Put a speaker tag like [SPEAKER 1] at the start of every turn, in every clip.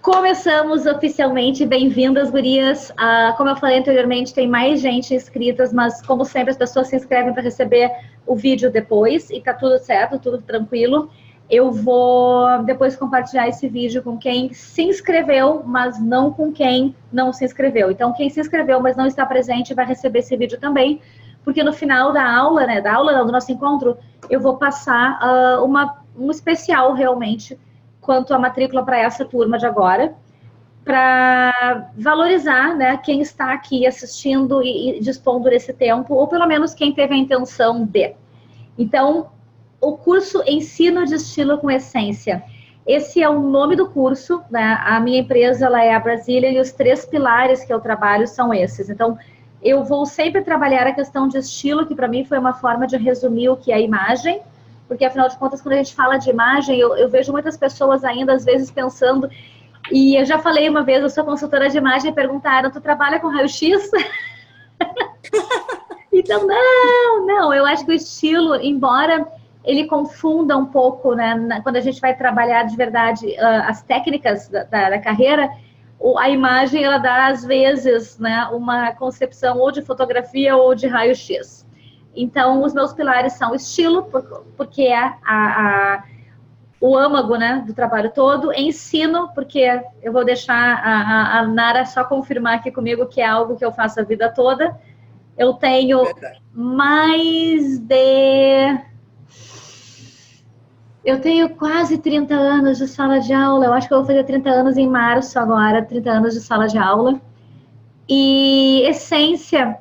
[SPEAKER 1] Começamos oficialmente, bem-vindas, gurias. Como eu falei anteriormente, tem mais gente inscritas, mas como sempre as pessoas se inscrevem para receber o vídeo depois e tá tudo certo, tudo tranquilo. Eu vou depois compartilhar esse vídeo com quem se inscreveu, mas não com quem não se inscreveu. Então, quem se inscreveu, mas não está presente, vai receber esse vídeo também, porque no final da aula, do nosso encontro, eu vou passar um especial realmente quanto à matrícula para essa turma de agora, para valorizar, né, quem está aqui assistindo e dispondo desse tempo, ou pelo menos quem teve a intenção de. Então, o curso Ensino de Estilo com Essência. Esse é o nome do curso, né? A minha empresa ela é a Brasília e os 3 pilares que eu trabalho são esses. Então, eu vou sempre trabalhar a questão de estilo, que para mim foi uma forma de resumir o que é a imagem, porque afinal de contas, quando a gente fala de imagem, eu vejo muitas pessoas ainda, às vezes, pensando, e eu já falei uma vez, eu sou consultora de imagem, e perguntaram, tu trabalha com raio-x? Então, não, eu acho que o estilo, embora ele confunda um pouco, né, quando a gente vai trabalhar de verdade as técnicas da carreira, a imagem, ela dá, às vezes, né, uma concepção ou de fotografia ou de raio-x. Então, os meus pilares são estilo, porque é o âmago, né, do trabalho todo. Ensino, porque eu vou deixar a Nara só confirmar aqui comigo que é algo que eu faço a vida toda. Eu tenho mais de... Eu tenho quase 30 anos de sala de aula. Eu acho que eu vou fazer 30 anos em março agora, 30 anos de sala de aula. E essência...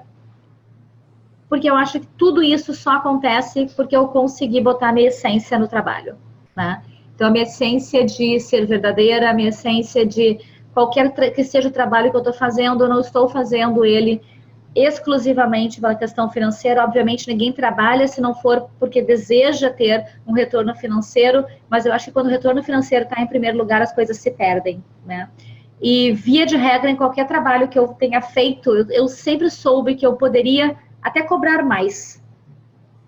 [SPEAKER 1] porque eu acho que tudo isso só acontece porque eu consegui botar a minha essência no trabalho, né? Então, a minha essência de ser verdadeira, a minha essência de qualquer que seja o trabalho que eu estou fazendo, eu não estou fazendo ele exclusivamente pela questão financeira. Obviamente, ninguém trabalha se não for porque deseja ter um retorno financeiro, mas eu acho que quando o retorno financeiro está em primeiro lugar, as coisas se perdem, né? E, via de regra, em qualquer trabalho que eu tenha feito, eu sempre soube que eu poderia até cobrar mais,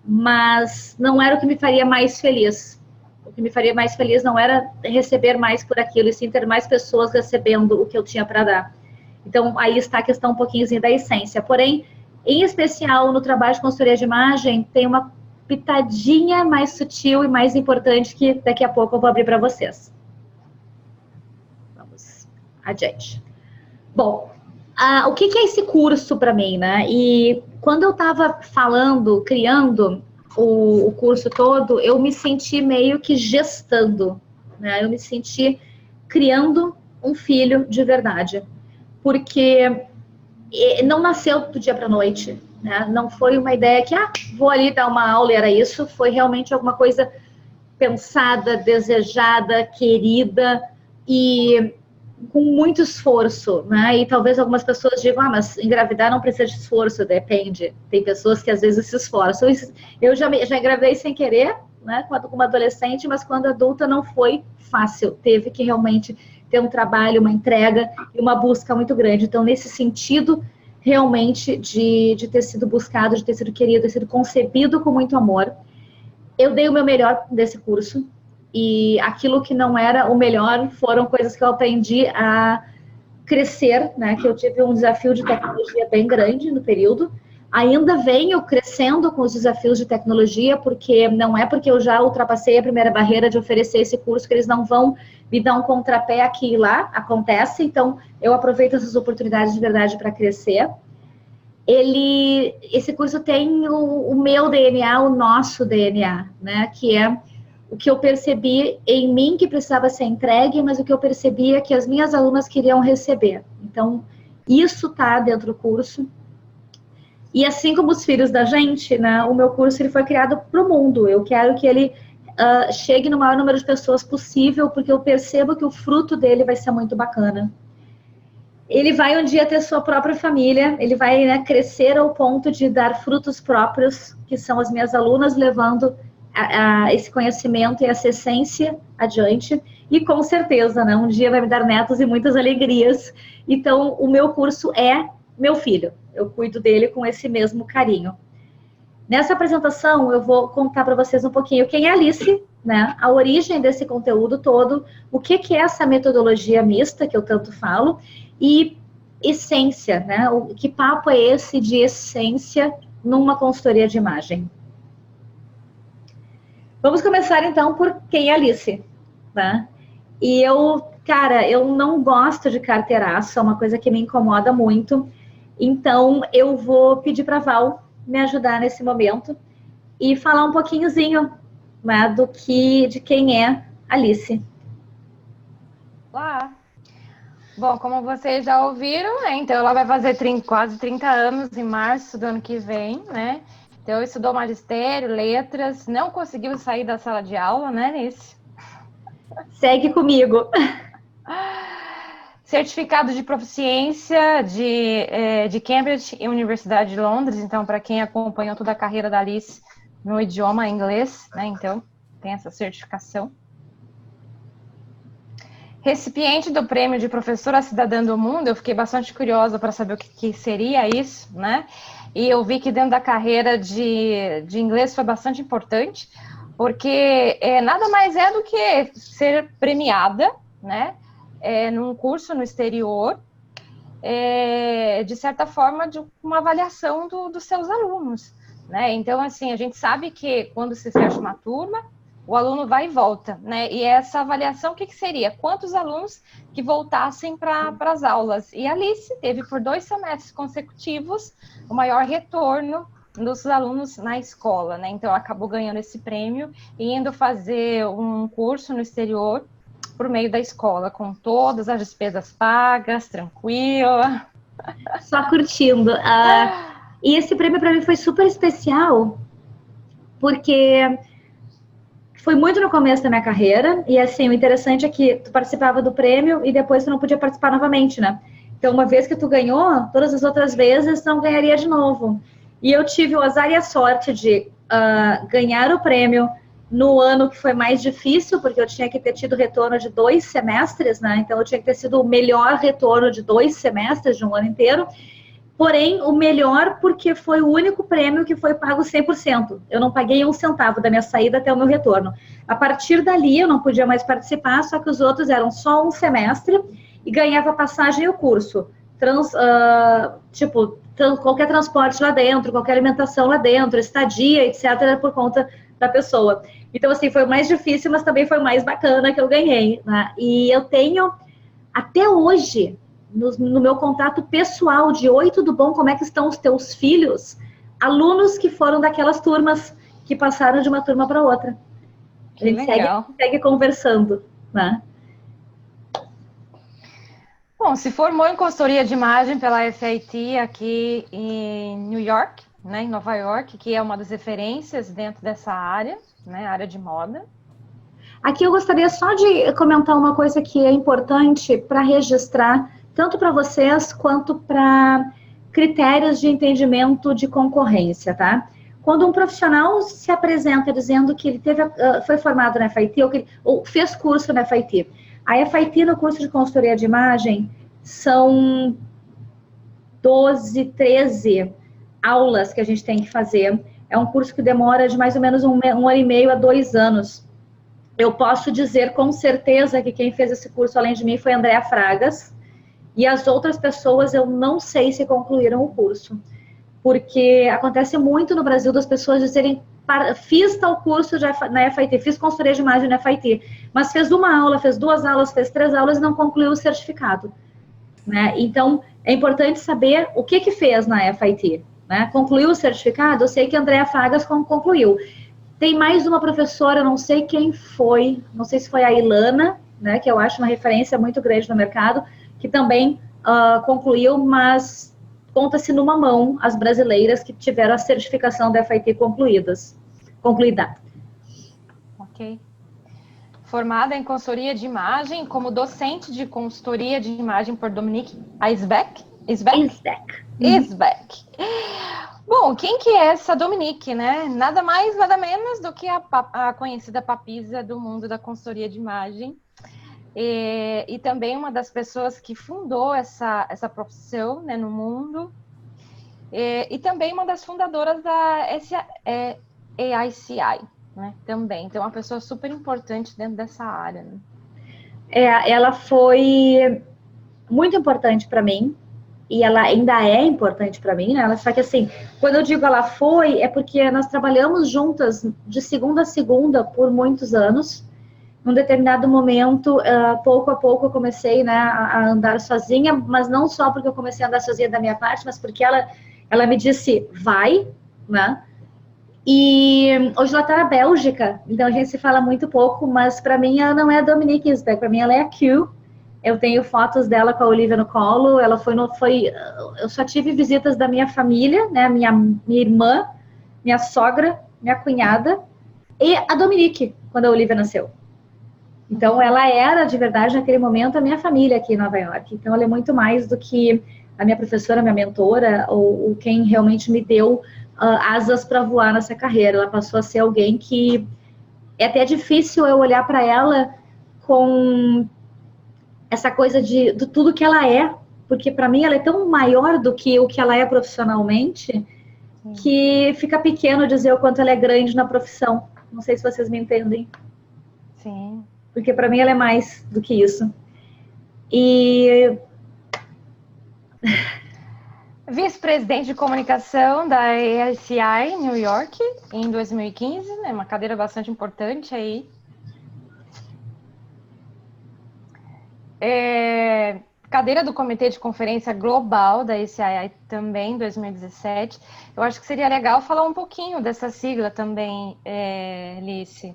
[SPEAKER 1] mas não era o que me faria mais feliz. O que me faria mais feliz não era receber mais por aquilo, e sim ter mais pessoas recebendo o que eu tinha para dar. Então, aí está a questão um pouquinho da essência. Porém, em especial no trabalho de consultoria de imagem, tem uma pitadinha mais sutil e mais importante que daqui a pouco eu vou abrir para vocês. Vamos adiante. Bom, o que é esse curso para mim, né? E quando eu estava criando o curso todo, eu me senti meio que gestando, né? Eu me senti criando um filho de verdade, porque não nasceu do dia para a noite, né? Não foi uma ideia que, vou ali dar uma aula e era isso. Foi realmente alguma coisa pensada, desejada, querida e com muito esforço, né? E talvez algumas pessoas digam, mas engravidar não precisa de esforço, depende. Tem pessoas que às vezes se esforçam. Eu já engravidei sem querer, né? Como uma adolescente, mas quando adulta não foi fácil. Teve que realmente ter um trabalho, uma entrega e uma busca muito grande. Então, nesse sentido, realmente, de ter sido buscado, de ter sido querido, de ter sido concebido com muito amor, eu dei o meu melhor desse curso. E aquilo que não era o melhor foram coisas que eu aprendi a crescer, né? Que eu tive um desafio de tecnologia bem grande no período. Ainda venho crescendo com os desafios de tecnologia, porque não é porque eu já ultrapassei a primeira barreira de oferecer esse curso que eles não vão me dar um contrapé aqui e lá. Acontece, então eu aproveito essas oportunidades de verdade para crescer. Esse curso tem o meu DNA, o nosso DNA, né? Que é o que eu percebi em mim que precisava ser entregue, mas o que eu percebia que as minhas alunas queriam receber. Então, isso está dentro do curso. E assim como os filhos da gente, né, o meu curso ele foi criado para o mundo. Eu quero que ele chegue no maior número de pessoas possível, porque eu percebo que o fruto dele vai ser muito bacana. Ele vai um dia ter sua própria família, ele vai, né, crescer ao ponto de dar frutos próprios, que são as minhas alunas levando esse conhecimento e essa essência adiante, e com certeza, né, um dia vai me dar netos e muitas alegrias. Então, o meu curso é meu filho, eu cuido dele com esse mesmo carinho. Nessa apresentação, eu vou contar para vocês um pouquinho quem é a Alice, né, a origem desse conteúdo todo, o que é essa metodologia mista que eu tanto falo, e essência, né? Que papo é esse de essência numa consultoria de imagem? Vamos começar então por quem é Alice, né? E cara, eu não gosto de carteiraço, é uma coisa que me incomoda muito. Então, eu vou pedir para Val me ajudar nesse momento e falar um pouquinhozinho, né, de quem é Alice.
[SPEAKER 2] Olá! Bom, como vocês já ouviram, né, então ela vai fazer quase 30 anos em março do ano que vem, né? Então, estudou magistério, letras, não conseguiu sair da sala de aula, né, Nice?
[SPEAKER 1] Segue comigo.
[SPEAKER 2] Certificado de proficiência de Cambridge e Universidade de Londres. Então, para quem acompanhou toda a carreira da Alice no idioma inglês, né? Então, tem essa certificação. Recipiente do prêmio de professora cidadã do mundo. Eu fiquei bastante curiosa para saber o que seria isso, né? E eu vi que dentro da carreira de inglês foi bastante importante, porque nada mais é do que ser premiada, né? Num curso no exterior, de certa forma, de uma avaliação dos seus alunos, né? Então, assim, a gente sabe que quando se fecha uma turma, o aluno vai e volta, né? E essa avaliação, o que seria? Quantos alunos que voltassem para as aulas? E a Alice teve, por 2 semestres consecutivos, o maior retorno dos alunos na escola, né? Então, ela acabou ganhando esse prêmio e indo fazer um curso no exterior por meio da escola, com todas as despesas pagas, tranquila.
[SPEAKER 1] Só curtindo. E esse prêmio para mim foi super especial, porque foi muito no começo da minha carreira, e assim, o interessante é que tu participava do prêmio e depois tu não podia participar novamente, né? Então, uma vez que tu ganhou, todas as outras vezes tu não ganharia de novo. E eu tive o azar e a sorte de ganhar o prêmio no ano que foi mais difícil, porque eu tinha que ter tido retorno de 2 semestres, né? Então, eu tinha que ter sido o melhor retorno de 2 semestres, de um ano inteiro. Porém, o melhor porque foi o único prêmio que foi pago 100%. Eu não paguei um centavo da minha saída até o meu retorno. A partir dali, eu não podia mais participar, só que os outros eram só um semestre e ganhava passagem e o curso. Qualquer transporte lá dentro, qualquer alimentação lá dentro, estadia, etc., por conta da pessoa. Então, assim, foi o mais difícil, mas também foi o mais bacana que eu ganhei, né? E eu tenho, até hoje, no meu contato pessoal de oi, tudo bom? Como é que estão os teus filhos? Alunos que foram daquelas turmas que passaram de uma turma para outra.
[SPEAKER 2] Que legal.
[SPEAKER 1] Segue conversando, né?
[SPEAKER 2] Bom, se formou em consultoria de imagem pela FIT aqui em New York, né, em Nova York, que é uma das referências dentro dessa área, né, área de moda.
[SPEAKER 1] Aqui eu gostaria só de comentar uma coisa que é importante para registrar, tanto para vocês quanto para critérios de entendimento de concorrência, tá? Quando um profissional se apresenta dizendo que ele foi formado na FIT ou fez curso na FIT, a FIT no curso de consultoria de imagem são 12, 13 aulas que a gente tem que fazer. É um curso que demora de mais ou menos um ano e meio a 2 anos. Eu posso dizer com certeza que quem fez esse curso além de mim foi a Andréa Fragas, e as outras pessoas eu não sei se concluíram o curso, porque acontece muito no Brasil das pessoas dizerem, fiz tal curso na FIT, fiz consultoria de imagem na FIT, mas fez uma aula, fez 2 aulas, fez 3 aulas e não concluiu o certificado, né? Então, é importante saber o que fez na FIT, né? Concluiu o certificado? Eu sei que a Andréa Fragas concluiu. Tem mais uma professora, não sei quem foi, não sei se foi a Ilana, né, que eu acho uma referência muito grande no mercado, que também concluiu, mas conta-se numa mão as brasileiras que tiveram a certificação da FIT concluída.
[SPEAKER 2] Ok. Formada em consultoria de imagem, como docente de consultoria de imagem por Dominique Eisbeck. Bom, quem que é essa Dominique, né? Nada mais, nada menos do que a conhecida papisa do mundo da consultoria de imagem. E também uma das pessoas que fundou essa profissão, né, no mundo. E também uma das fundadoras da AICI, né? Também. Então, é uma pessoa super importante dentro dessa área, né?
[SPEAKER 1] Ela foi muito importante para mim. E ela ainda é importante para mim, né? Só que assim, quando eu digo ela foi, é porque nós trabalhamos juntas de segunda a segunda por muitos anos. Num determinado momento, pouco a pouco eu comecei, né, a andar sozinha, mas não só porque eu comecei a andar sozinha da minha parte, mas porque ela me disse, vai, né? E hoje ela está na Bélgica, então a gente se fala muito pouco, mas para mim ela não é a Dominique Isberg, para mim ela é a Q. Eu tenho fotos dela com a Olivia no colo. Ela eu só tive visitas da minha família, né? Minha irmã, minha sogra, minha cunhada e a Dominique, quando a Olivia nasceu. Então, ela era, de verdade, naquele momento, a minha família aqui em Nova York. Então, ela é muito mais do que a minha professora, a minha mentora, ou quem realmente me deu asas para voar nessa carreira. Ela passou a ser alguém que é até difícil eu olhar para ela com essa coisa de tudo que ela é, porque para mim ela é tão maior do que o que ela é profissionalmente, que fica pequeno dizer o quanto ela é grande na profissão. Não sei se vocês me entendem.
[SPEAKER 2] Sim.
[SPEAKER 1] Porque para mim ela é mais do que isso. E
[SPEAKER 2] vice-presidente de comunicação da ASI New York em 2015, né? Uma cadeira bastante importante aí. Cadeira do Comitê de Conferência Global da ACI também, em 2017. Eu acho que seria legal falar um pouquinho dessa sigla também, Alice.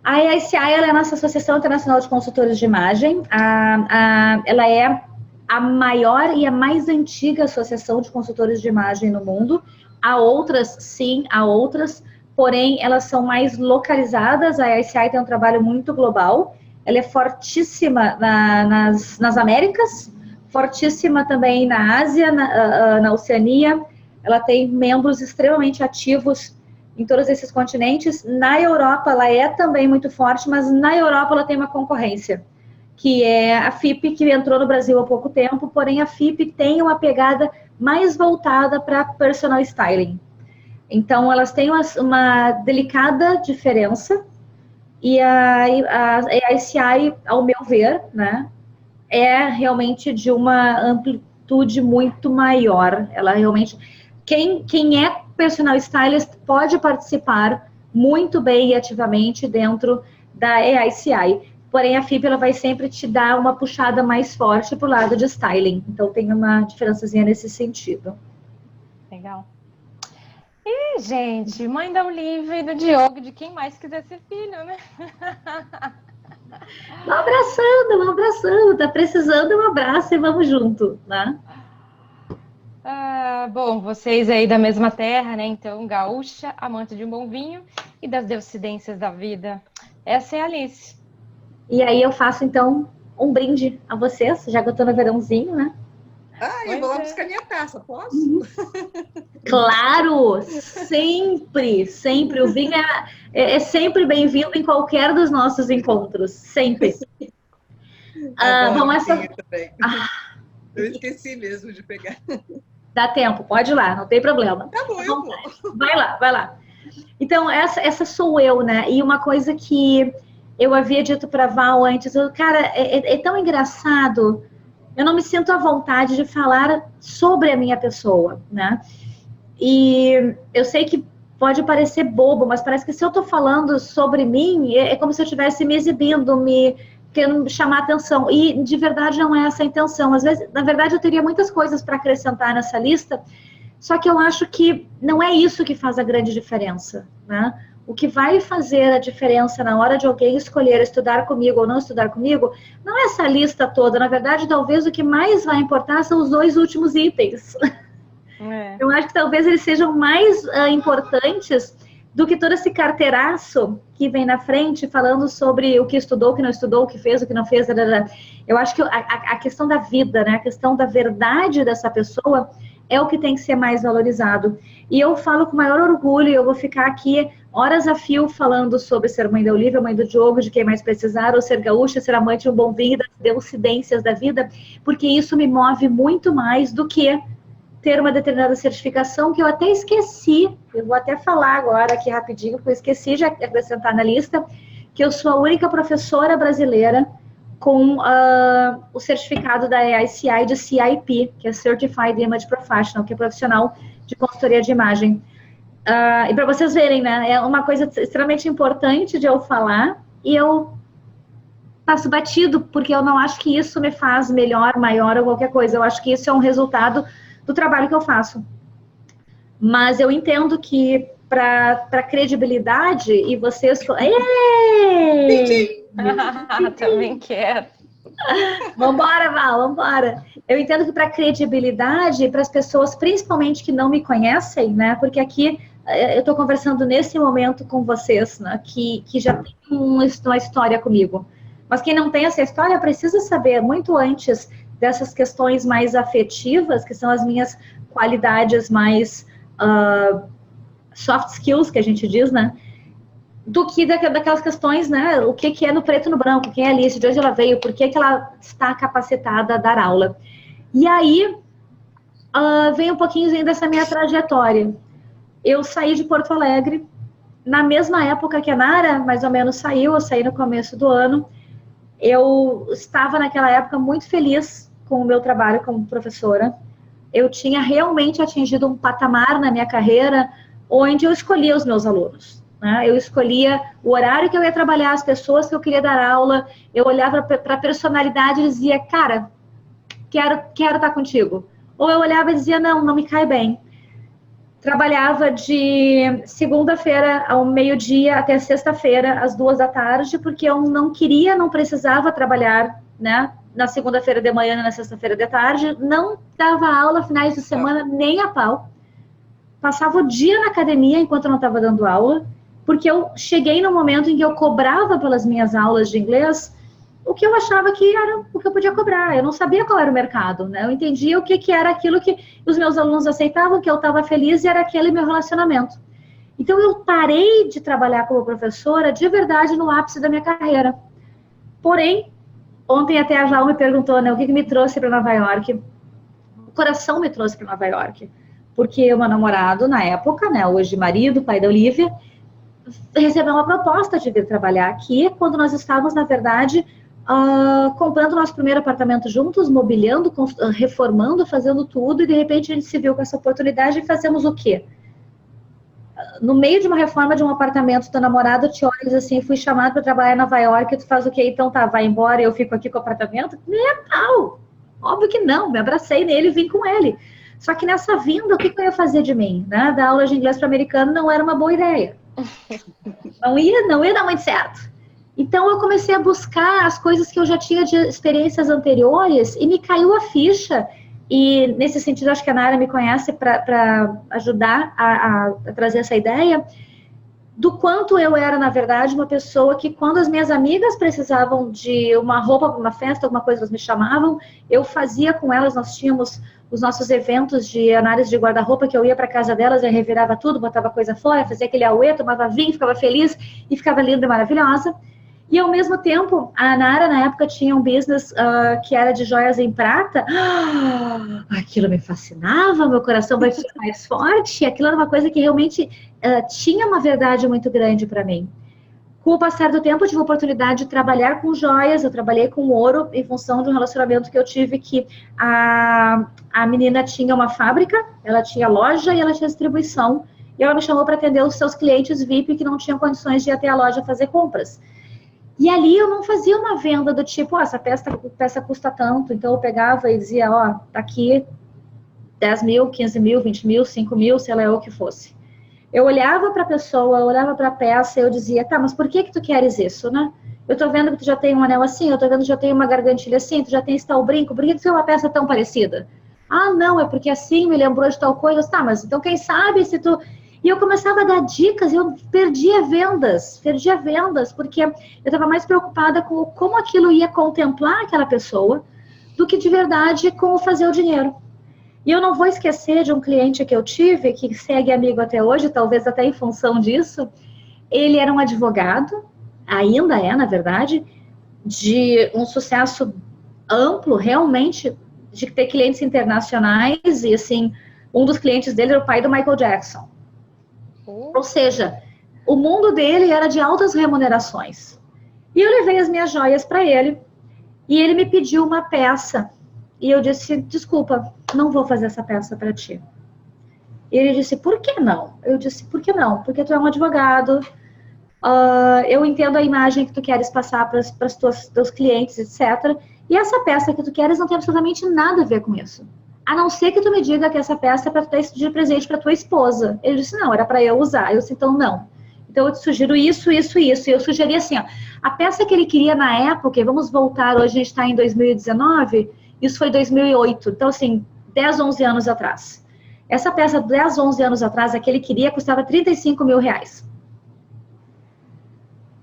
[SPEAKER 1] A ACI ela é a nossa Associação Internacional de Consultores de Imagem. Ela é a maior e a mais antiga associação de consultores de imagem no mundo. Há outras, sim, há outras, porém elas são mais localizadas. A ACI tem um trabalho muito global. Ela é fortíssima nas Américas, fortíssima também na Ásia, na Oceania. Ela tem membros extremamente ativos em todos esses continentes. Na Europa, ela é também muito forte, mas na Europa ela tem uma concorrência, que é a FIP, que entrou no Brasil há pouco tempo, porém a FIP tem uma pegada mais voltada para personal styling. Então, elas têm uma delicada diferença. E a ACI, ao meu ver, né, é realmente de uma amplitude muito maior. Ela realmente... Quem é personal stylist pode participar muito bem e ativamente dentro da AICI. Porém, a FIP ela vai sempre te dar uma puxada mais forte para o lado de styling. Então, tem uma diferençazinha nesse sentido.
[SPEAKER 2] Legal. E, gente, mãe da Olivia e do Diogo, de quem mais quiser ser filho, né?
[SPEAKER 1] Um abraçando. Tá precisando, um abraço e vamos junto, né?
[SPEAKER 2] Bom, vocês aí da mesma terra, né? Então, gaúcha, amante de um bom vinho e das deuscidências da vida. Essa é a Alice.
[SPEAKER 1] E aí eu faço, então, um brinde a vocês, já que eu tô no verãozinho, né?
[SPEAKER 3] Eu vou lá buscar minha taça, posso?
[SPEAKER 1] Claro! Sempre, sempre. O vinho é sempre bem-vindo em qualquer dos nossos encontros. Sempre.
[SPEAKER 3] Vamos também. Eu esqueci mesmo de pegar.
[SPEAKER 1] Dá tempo, pode ir lá, não tem problema.
[SPEAKER 3] Tá bom, eu vou.
[SPEAKER 1] Vai lá. Então, essa sou eu, né? E uma coisa que eu havia dito para Val antes, cara, é tão engraçado, eu não me sinto à vontade de falar sobre a minha pessoa, né? E eu sei que pode parecer bobo, mas parece que se eu tô falando sobre mim, é como se eu estivesse me exibindo, querendo chamar atenção. E de verdade não é essa a intenção. Às vezes, na verdade, eu teria muitas coisas para acrescentar nessa lista, só que eu acho que não é isso que faz a grande diferença, né? O que vai fazer a diferença na hora de alguém escolher estudar comigo ou não estudar comigo, não é essa lista toda. Na verdade, talvez o que mais vai importar são os 2 últimos itens. Eu acho que talvez eles sejam mais importantes do que todo esse carteiraço que vem na frente falando sobre o que estudou, o que não estudou, o que fez, o que não fez. Eu acho que a questão da vida, né, a questão da verdade dessa pessoa é o que tem que ser mais valorizado. E eu falo com o maior orgulho, eu vou ficar aqui horas a fio falando sobre ser mãe da Olivia, mãe do Diogo, de quem mais precisar, ou ser gaúcha, ser amante de um bom vinho, das deuscidências da vida, porque isso me move muito mais do que ter uma determinada certificação que eu até esqueci, eu vou até falar agora aqui rapidinho, porque eu esqueci de acrescentar na lista, que eu sou a única professora brasileira com o certificado da AICI de CIP, que é Certified Image Professional, que é profissional de consultoria de imagem. E para vocês verem, né, é uma coisa extremamente importante de eu falar, e eu passo batido, porque eu não acho que isso me faz melhor, maior ou qualquer coisa. Eu acho que isso é um resultado do trabalho que eu faço. Mas eu entendo que para credibilidade, e vocês... Ei!
[SPEAKER 2] Também quero.
[SPEAKER 1] Vambora, Val, vambora. Eu entendo que para credibilidade, para as pessoas, principalmente que não me conhecem, né? Porque aqui eu estou conversando nesse momento com vocês, né? Que já tem uma história comigo. Mas quem não tem essa história precisa saber muito antes dessas questões mais afetivas, que são as minhas qualidades mais soft skills, que a gente diz, né? Do que daquelas questões, né? O que é no preto e no branco, quem é a Alice, de onde ela veio, por que ela está capacitada a dar aula. E aí, vem um pouquinho dessa minha trajetória. Eu saí de Porto Alegre, na mesma época que a Nara, mais ou menos, saiu, eu saí no começo do ano. Eu estava naquela época muito feliz com o meu trabalho como professora. Eu tinha realmente atingido um patamar na minha carreira onde eu escolhia os meus alunos, né? Eu escolhia o horário que eu ia trabalhar, as pessoas que eu queria dar aula, eu olhava para a personalidade e dizia, cara, quero estar contigo. Ou eu olhava e dizia, não me cai bem. Trabalhava de segunda-feira ao meio-dia até sexta-feira, às 14h, porque eu não precisava trabalhar, né, na segunda-feira de manhã e na sexta-feira de tarde, não dava aula finais de semana nem a pau. Passava o dia na academia enquanto eu não estava dando aula, porque eu cheguei no momento em que eu cobrava pelas minhas aulas de inglês o que eu achava que era o que eu podia cobrar. Eu não sabia qual era o mercado, né? Eu entendia o que era aquilo que os meus alunos aceitavam, que eu estava feliz e era aquele meu relacionamento. Então, eu parei de trabalhar como professora de verdade no ápice da minha carreira. Porém, ontem até a Val me perguntou, né, o que me trouxe para Nova York. O coração me trouxe para Nova York. Porque o meu namorado, na época, né, hoje marido, pai da Olivia, recebeu uma proposta de vir trabalhar aqui, quando nós estávamos, na verdade, comprando nosso primeiro apartamento juntos, mobiliando, reformando, fazendo tudo, e de repente a gente se viu com essa oportunidade e fazemos o quê? No meio de uma reforma de um apartamento, teu namorado te olha e diz assim, fui chamado para trabalhar em Nova York, tu faz o quê? Então tá, vai embora e eu fico aqui com o apartamento? Nem a pau! Óbvio que não, me abracei nele e vim com ele. Só que nessa vinda, o que eu ia fazer de mim? Né? Dar aula de inglês para americano não era uma boa ideia. Não ia dar muito certo. Então, eu comecei a buscar as coisas que eu já tinha de experiências anteriores e me caiu a ficha. E, nesse sentido, acho que a Nara me conhece para ajudar a trazer essa ideia do quanto eu era, na verdade, uma pessoa que, quando as minhas amigas precisavam de uma roupa para uma festa, alguma coisa, elas me chamavam, eu fazia com elas, nós tínhamos os nossos eventos de análise de guarda-roupa, que eu ia para casa delas, eu revirava tudo, botava coisa fora, fazia aquele auê, tomava vinho, ficava feliz e ficava linda e maravilhosa. E, ao mesmo tempo, a Nara, na época, tinha um business que era de joias em prata. Aquilo me fascinava, meu coração batia mais forte. Aquilo era uma coisa que realmente tinha uma verdade muito grande para mim. Com o passar do tempo, eu tive a oportunidade de trabalhar com joias, eu trabalhei com ouro em função de um relacionamento que eu tive que a menina tinha uma fábrica, ela tinha loja e ela tinha distribuição. E ela me chamou para atender os seus clientes VIP que não tinham condições de ir até a loja fazer compras. E ali eu não fazia uma venda do tipo, essa peça custa tanto, então eu pegava e dizia, tá aqui 10 mil, 15 mil, 20 mil, 5 mil, sei lá o que fosse. Eu olhava para a pessoa, eu olhava para a peça e eu dizia, tá, mas por que tu queres isso, né? Eu tô vendo que tu já tem um anel assim, eu tô vendo que já tem uma gargantilha assim, tu já tem esse tal brinco, por que tu tem uma peça tão parecida? Ah, não, é porque assim me lembrou de tal coisa. Tá, mas então quem sabe se tu... E eu começava a dar dicas e eu perdia vendas, porque eu estava mais preocupada com como aquilo ia contemplar aquela pessoa do que de verdade com fazer o dinheiro. E eu não vou esquecer de um cliente que eu tive, que segue amigo até hoje, talvez até em função disso. Ele era um advogado, ainda é, na verdade, de um sucesso amplo, realmente, de ter clientes internacionais e, assim, Um dos clientes dele era o pai do Michael Jackson. Ou seja, o mundo dele era de altas remunerações. E eu levei as minhas joias para ele, e ele me pediu uma peça. E eu disse, desculpa, não vou fazer essa peça para ti. E ele disse, por que não? Eu disse, por que não? Porque tu é um advogado, eu entendo a imagem que tu queres passar para os teus clientes, etc. E essa peça que tu queres não tem absolutamente nada a ver com isso. A não ser que tu me diga que essa peça é para tu dar de presente para tua esposa. Ele disse, não, era para eu usar. Eu disse, então não. Então eu te sugiro isso, isso, isso. E eu sugeri assim, ó, a peça que ele queria na época, e vamos voltar, hoje a gente está em 2019, isso foi 2008. Então assim, 10, 11 anos atrás. Essa peça, 10, 11 anos atrás, a que ele queria, custava 35 mil reais.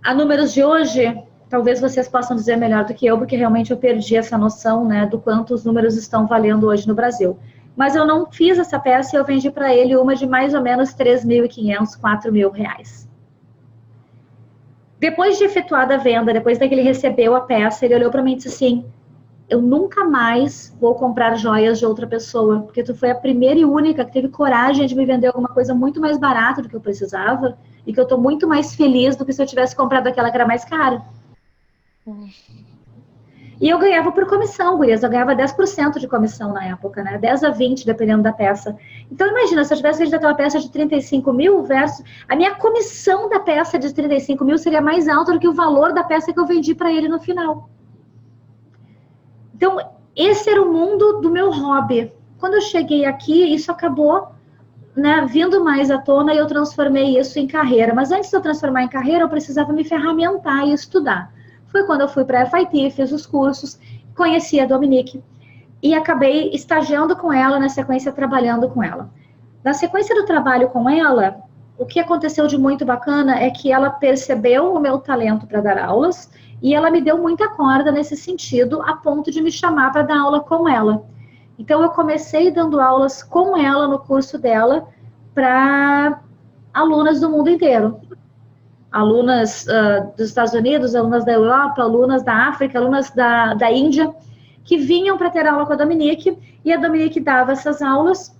[SPEAKER 1] A números de hoje, talvez vocês possam dizer melhor do que eu, porque realmente eu perdi essa noção, né, do quanto os números estão valendo hoje no Brasil. Mas eu não fiz essa peça e eu vendi para ele uma de mais ou menos 3.500, 4 mil reais. Depois de efetuada a venda, depois que ele recebeu a peça, ele olhou para mim e disse assim, eu nunca mais vou comprar joias de outra pessoa, porque tu foi a primeira e única que teve coragem de me vender alguma coisa muito mais barata do que eu precisava e que eu tô muito mais feliz do que se eu tivesse comprado aquela que era mais cara. E eu ganhava por comissão, gurias, eu ganhava 10% de comissão na época, né? 10 a 20, dependendo da peça. Então imagina, se eu tivesse vendido aquela peça de 35 mil versus... A minha comissão da peça de 35 mil seria mais alta do que o valor da peça que eu vendi para ele no final. Então, esse era o mundo do meu hobby. Quando eu cheguei aqui, isso acabou, né, vindo mais à tona e eu transformei isso em carreira. Mas antes de eu transformar em carreira, eu precisava me ferramentar e estudar. Foi quando eu fui para a FIT, fiz os cursos, conheci a Dominique e acabei estagiando com ela, na sequência trabalhando com ela. Na sequência do trabalho com ela, o que aconteceu de muito bacana é que ela percebeu o meu talento para dar aulas e ela me deu muita corda nesse sentido, a ponto de me chamar para dar aula com ela. Então, eu comecei dando aulas com ela no curso dela para alunas do mundo inteiro. Alunas dos Estados Unidos, alunas da Europa, alunas da África, alunas da Índia, que vinham para ter aula com a Dominique, e a Dominique dava essas aulas,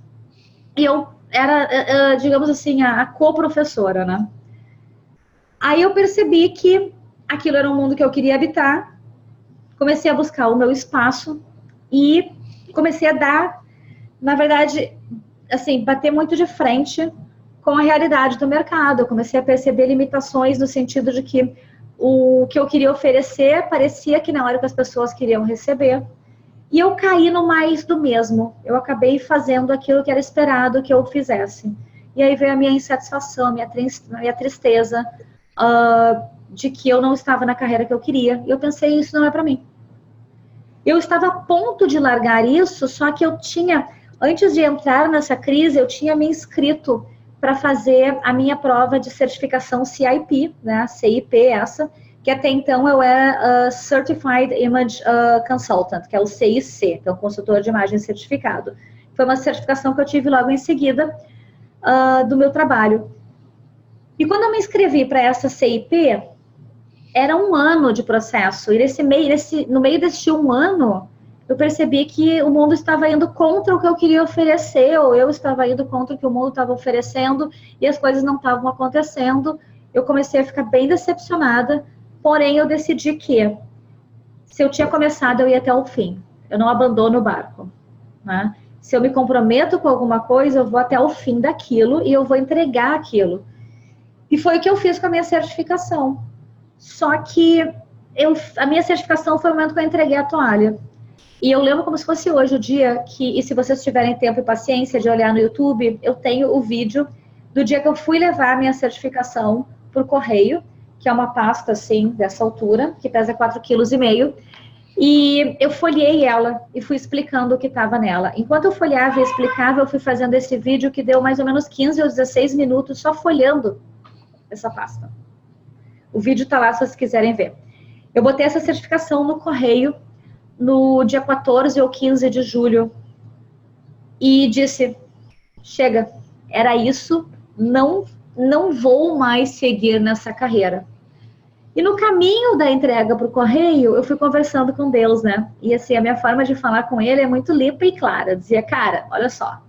[SPEAKER 1] e eu era, digamos assim, a co-professora, né? Aí eu percebi que aquilo era um mundo que eu queria habitar, comecei a buscar o meu espaço, e comecei a dar, na verdade, assim, bater muito de frente com a realidade do mercado. Eu comecei a perceber limitações no sentido de que o que eu queria oferecer parecia que não era o que as pessoas queriam receber. E eu caí no mais do mesmo. Eu acabei fazendo aquilo que era esperado que eu fizesse. E aí veio a minha insatisfação, a minha tristeza de que eu não estava na carreira que eu queria. E eu pensei, isso não é para mim. Eu estava a ponto de largar isso, só que eu tinha, antes de entrar nessa crise, eu tinha me inscrito para fazer a minha prova de certificação CIP, né, CIP essa, que até então eu era Certified Image Consultant, que é o CIC, que é o consultor de imagem certificado. Foi uma certificação que eu tive logo em seguida do meu trabalho. E quando eu me inscrevi para essa CIP, era 1 ano de processo, e no meio desse 1 ano, eu percebi que o mundo estava indo contra o que eu queria oferecer, ou eu estava indo contra o que o mundo estava oferecendo, e as coisas não estavam acontecendo. Eu comecei a ficar bem decepcionada, porém eu decidi que, se eu tinha começado, eu ia até o fim. Eu não abandono o barco, né? Se eu me comprometo com alguma coisa, eu vou até o fim daquilo, e eu vou entregar aquilo. E foi o que eu fiz com a minha certificação. Só que a minha certificação foi o momento que eu entreguei a toalha. E eu lembro como se fosse hoje o dia que, e se vocês tiverem tempo e paciência de olhar no YouTube, eu tenho o vídeo do dia que eu fui levar a minha certificação por correio, que é uma pasta assim, dessa altura, que pesa 4,5 kg, e eu folhei ela e fui explicando o que estava nela. Enquanto eu folheava e explicava, eu fui fazendo esse vídeo que deu mais ou menos 15 ou 16 minutos só folhando essa pasta. O vídeo tá lá se vocês quiserem ver. Eu botei essa certificação no correio no dia 14 ou 15 de julho e disse, chega, era isso, não vou mais seguir nessa carreira. E no caminho da entrega para o correio, eu fui conversando com Deus, né? E assim, a minha forma de falar com ele é muito limpa e clara. Eu dizia, cara, olha só,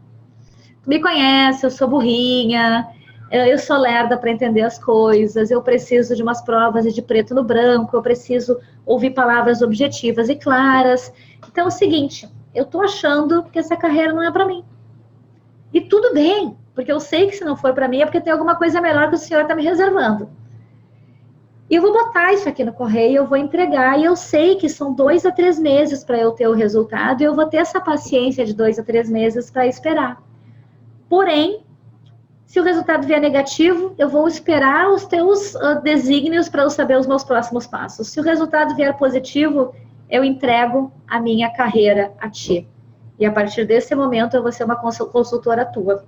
[SPEAKER 1] Tu me conhece, eu sou burrinha, eu sou lerda para entender as coisas, eu preciso de umas provas de preto no branco, eu preciso ouvir palavras objetivas e claras. Então é o seguinte, eu tô achando que essa carreira não é para mim. E tudo bem, porque eu sei que se não for para mim é porque tem alguma coisa melhor que o senhor está me reservando. E eu vou botar isso aqui no correio, eu vou entregar, e eu sei que são 2 a 3 meses para eu ter o resultado, e eu vou ter essa paciência de 2 a 3 meses para esperar. Porém, se o resultado vier negativo, eu vou esperar os teus desígnios para eu saber os meus próximos passos. Se o resultado vier positivo, eu entrego a minha carreira a ti. E a partir desse momento, eu vou ser uma consultora tua.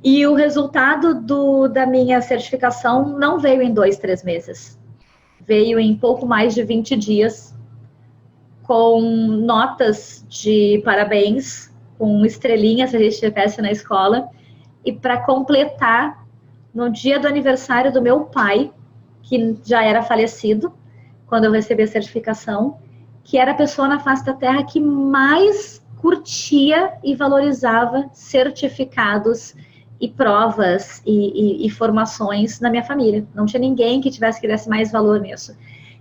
[SPEAKER 1] E o resultado da minha certificação não veio em 2, 3 meses. Veio em pouco mais de 20 dias, com notas de parabéns, com estrelinhas, se a gente tivesse na escola. E para completar, no dia do aniversário do meu pai, que já era falecido, quando eu recebi a certificação, que era a pessoa na face da Terra que mais curtia e valorizava certificados e provas e formações na minha família. Não tinha ninguém que desse mais valor nisso.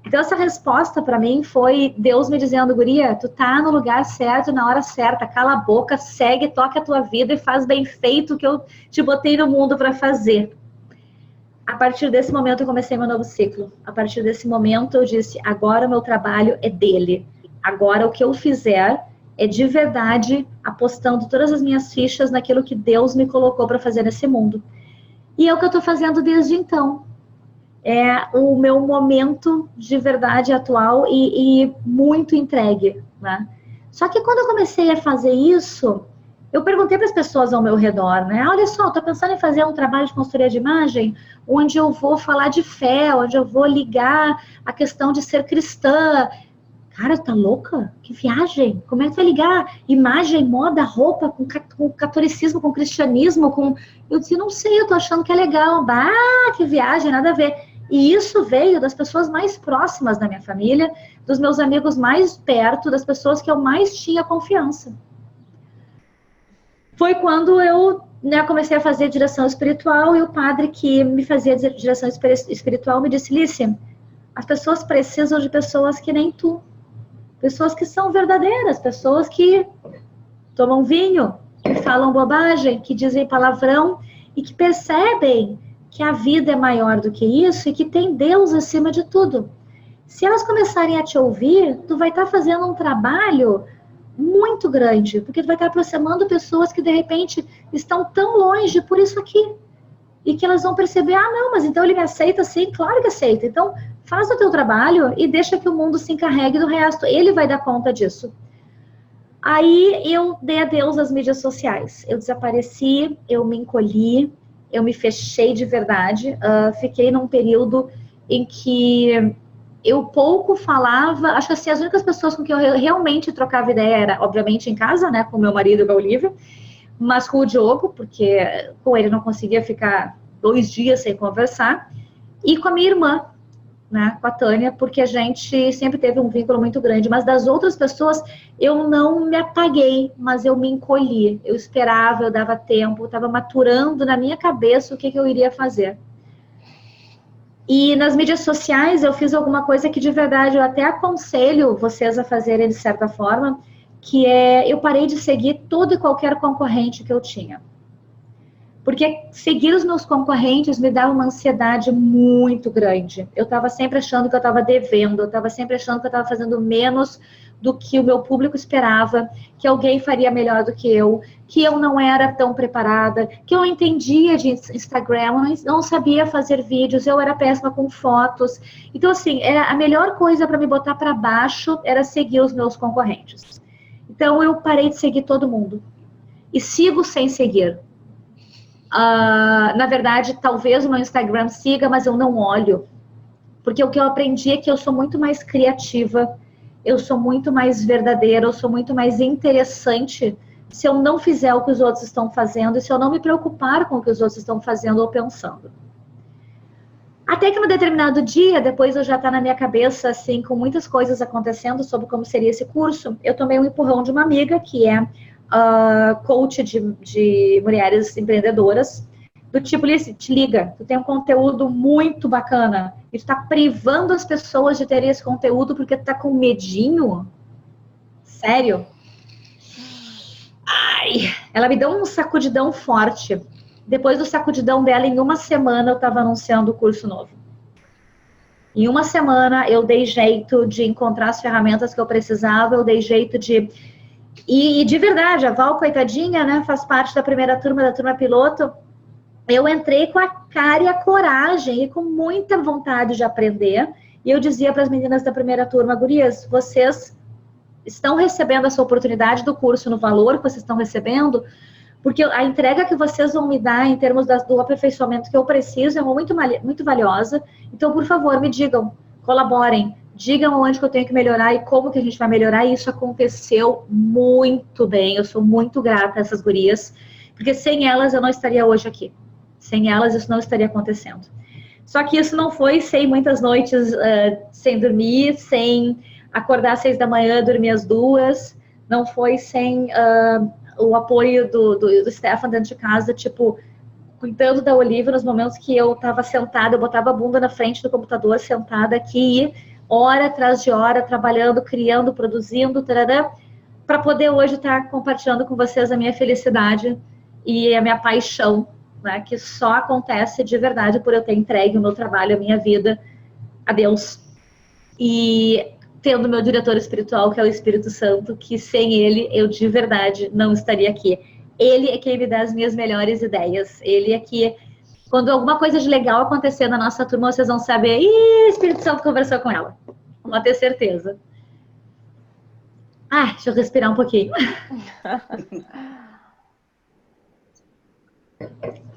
[SPEAKER 1] Então, essa resposta para mim foi Deus me dizendo, guria, tu tá no lugar certo, na hora certa, cala a boca, segue, toca a tua vida e faz bem feito o que eu te botei no mundo para fazer. A partir desse momento eu comecei meu novo ciclo. A partir desse momento eu disse, agora o meu trabalho é dele. Agora o que eu fizer é de verdade apostando todas as minhas fichas naquilo que Deus me colocou para fazer nesse mundo. E é o que eu estou fazendo desde então. É o meu momento de verdade atual e muito entregue, né? Só que quando eu comecei a fazer isso, eu perguntei para as pessoas ao meu redor, né? Olha só, estou pensando em fazer um trabalho de consultoria de imagem, onde eu vou falar de fé, onde eu vou ligar a questão de ser cristã. Cara, tá louca? Que viagem! Como é que vai ligar imagem, moda, roupa com catolicismo, com cristianismo? Eu disse, não sei, eu tô achando que é legal. Ah, que viagem, nada a ver. E isso veio das pessoas mais próximas da minha família, dos meus amigos mais perto, das pessoas que eu mais tinha confiança. Foi quando eu comecei a fazer direção espiritual e o padre que me fazia direção espiritual me disse, Lícia, as pessoas precisam de pessoas que nem tu. Pessoas que são verdadeiras, pessoas que tomam vinho, que falam bobagem, que dizem palavrão e que percebem que a vida é maior do que isso e que tem Deus acima de tudo. Se elas começarem a te ouvir, tu vai estar fazendo um trabalho muito grande, porque tu vai estar aproximando pessoas que de repente estão tão longe por isso aqui. E que elas vão perceber, não, mas então ele me aceita sim, claro que aceita. Então faz o teu trabalho e deixa que o mundo se encarregue do resto, ele vai dar conta disso. Aí eu dei adeus às mídias sociais, eu desapareci, eu me encolhi, eu me fechei de verdade, fiquei num período em que eu pouco falava, acho que assim, as únicas pessoas com quem eu realmente trocava ideia era, obviamente, em casa, né, com meu marido, com a Olivia, mas com o Diogo, porque com ele não conseguia ficar 2 dias sem conversar, e com a minha irmã, né, com a Tânia, porque a gente sempre teve um vínculo muito grande, mas das outras pessoas eu não me apaguei, mas eu me encolhi, eu esperava, eu dava tempo, eu estava maturando na minha cabeça o que eu iria fazer. E nas mídias sociais eu fiz alguma coisa que de verdade eu até aconselho vocês a fazerem de certa forma, que é, eu parei de seguir todo e qualquer concorrente que eu tinha. Porque seguir os meus concorrentes me dava uma ansiedade muito grande. Eu estava sempre achando que eu estava devendo, eu estava sempre achando que eu estava fazendo menos do que o meu público esperava, que alguém faria melhor do que eu não era tão preparada, que eu não entendia de Instagram, eu não sabia fazer vídeos, eu era péssima com fotos. Então, assim, a melhor coisa para me botar para baixo era seguir os meus concorrentes. Então, eu parei de seguir todo mundo. E sigo sem seguir. Na verdade, talvez o meu Instagram siga, mas eu não olho. Porque o que eu aprendi é que eu sou muito mais criativa, eu sou muito mais verdadeira, eu sou muito mais interessante se eu não fizer o que os outros estão fazendo e se eu não me preocupar com o que os outros estão fazendo ou pensando. Até que num determinado dia, depois eu já tá na minha cabeça, assim, com muitas coisas acontecendo sobre como seria esse curso, eu tomei um empurrão de uma amiga, que é coach de mulheres empreendedoras, do tipo, te liga, tu tem um conteúdo muito bacana e tu tá privando as pessoas de terem esse conteúdo porque tu tá com medinho? Sério? Ai, ela me deu um sacudidão forte. Depois do sacudidão dela, em uma semana eu tava anunciando o curso novo. Em uma semana eu dei jeito de encontrar as ferramentas que eu precisava, eu dei jeito de... E de verdade, a Val, coitadinha, né, faz parte da primeira turma, da turma piloto. Eu entrei com a cara e a coragem e com muita vontade de aprender. E eu dizia para as meninas da primeira turma, gurias, vocês estão recebendo essa oportunidade do curso no valor que vocês estão recebendo, porque a entrega que vocês vão me dar em termos do aperfeiçoamento que eu preciso é muito valiosa. Então, por favor, me digam, colaborem, digam onde que eu tenho que melhorar e como que a gente vai melhorar. E isso aconteceu muito bem. Eu sou muito grata a essas gurias, porque sem elas eu não estaria hoje aqui. Sem elas isso não estaria acontecendo. Só que isso não foi sem muitas noites sem dormir, sem acordar às 6 da manhã, dormir às 2. Não foi sem o apoio do Stefan dentro de casa, tipo, cuidando da Olivia nos momentos que eu estava sentada, eu botava a bunda na frente do computador, sentada aqui, hora atrás de hora, trabalhando, criando, produzindo, para poder hoje estar compartilhando com vocês a minha felicidade e a minha paixão, né, que só acontece de verdade por eu ter entregue o meu trabalho, a minha vida a Deus. E tendo meu diretor espiritual, que é o Espírito Santo, que sem ele eu de verdade não estaria aqui. Ele é quem me dá as minhas melhores ideias. Ele é que, quando alguma coisa de legal acontecer na nossa turma, vocês vão saber, o Espírito Santo conversou com ela. Pode ter certeza. Deixa eu respirar um pouquinho.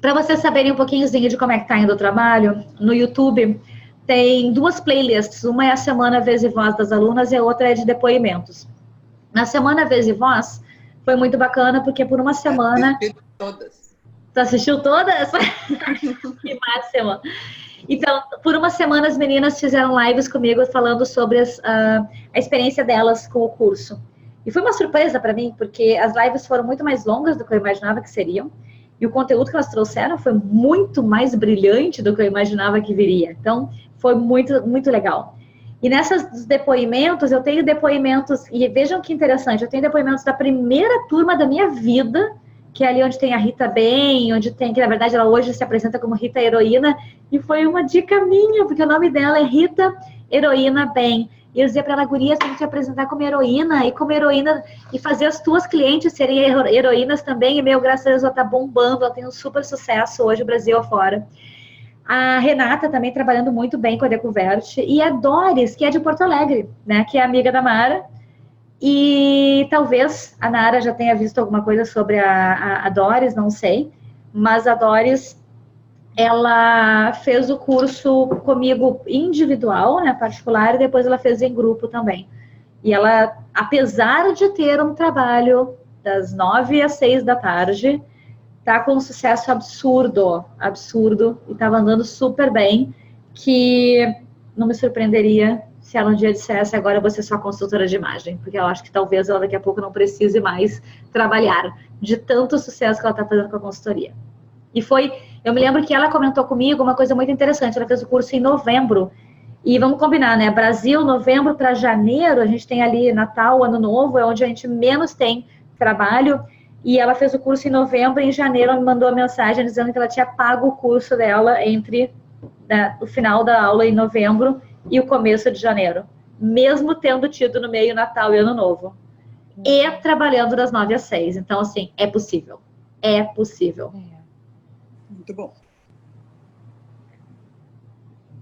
[SPEAKER 1] Para vocês saberem um pouquinhozinho de como é que tá indo o trabalho, no YouTube tem 2 playlists. Uma é a Semana Vez e Voz das alunas e a outra é de depoimentos. Na Semana Vez e Voz foi muito bacana, porque por uma semana...
[SPEAKER 3] Todas.
[SPEAKER 1] Tu assistiu todas? Que máximo! Então, por uma semana as meninas fizeram lives comigo falando sobre a experiência delas com o curso. E foi uma surpresa para mim, porque as lives foram muito mais longas do que eu imaginava que seriam. E o conteúdo que elas trouxeram foi muito mais brilhante do que eu imaginava que viria. Então, foi muito, muito legal. E nesses depoimentos, eu tenho depoimentos, e vejam que interessante, eu tenho depoimentos da primeira turma da minha vida, que é ali onde tem a Rita Ben, onde tem, que na verdade ela hoje se apresenta como Rita Heroína, e foi uma dica minha, porque o nome dela é Rita Heroína Ben. E eu dizia para ela, guria, tem que te apresentar como heroína, e fazer as tuas clientes serem heroínas também, e graças a Deus ela tá bombando, ela tem um super sucesso hoje, Brasil afora. A Renata também trabalhando muito bem com a Decuverte, e a Doris, que é de Porto Alegre, né, que é amiga da Mara, e talvez a Nara já tenha visto alguma coisa sobre a Doris, não sei, mas a Doris, ela fez o curso comigo individual, né, particular, e depois ela fez em grupo também. E ela, apesar de ter um trabalho das 9 às 6 da tarde, tá com um sucesso absurdo, e tava andando super bem, que não me surpreenderia se ela um dia dissesse, agora você é só consultora de imagem, porque eu acho que talvez ela daqui a pouco não precise mais trabalhar, de tanto sucesso que ela tá fazendo com a consultoria. E eu me lembro que ela comentou comigo uma coisa muito interessante, ela fez o curso em novembro, e vamos combinar, né, Brasil, novembro para janeiro, a gente tem ali Natal, Ano Novo, é onde a gente menos tem trabalho, e ela fez o curso em novembro, e em janeiro ela me mandou a mensagem dizendo que ela tinha pago o curso dela entre o final da aula em novembro e o começo de janeiro, mesmo tendo tido no meio Natal e Ano Novo, e trabalhando das 9 às 6, então assim, é possível.
[SPEAKER 3] Muito bom.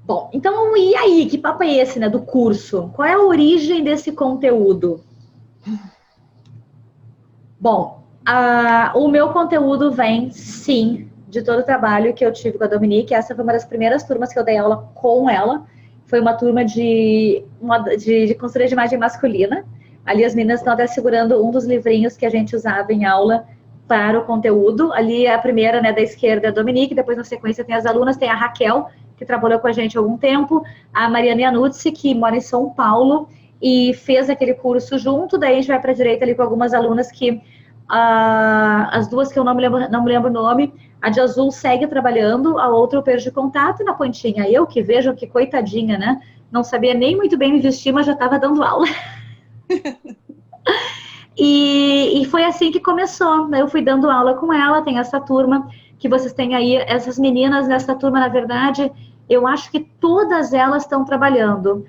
[SPEAKER 1] Bom, então, e aí? Que papo é esse, né, do curso? Qual é a origem desse conteúdo? Bom, o meu conteúdo vem, sim, de todo o trabalho que eu tive com a Dominique. Essa foi uma das primeiras turmas que eu dei aula com ela. Foi uma turma de consultoria de imagem masculina. Ali as meninas estão até segurando um dos livrinhos que a gente usava em aula para o conteúdo. Ali a primeira, né, da esquerda é a Dominique, depois na sequência tem as alunas, tem a Raquel, que trabalhou com a gente há algum tempo, a Mariana Iannuzzi, que mora em São Paulo, e fez aquele curso junto, daí a gente vai para a direita ali com algumas alunas que As duas que eu não me lembro o nome, a de azul segue trabalhando, a outra eu perdi contato, e na pontinha eu que vejo que coitadinha, né? Não sabia nem muito bem me vestir, mas já estava dando aula. E foi assim que começou. Eu fui dando aula com ela, tem essa turma que vocês têm aí, essas meninas nessa turma, na verdade, eu acho que todas elas estão trabalhando.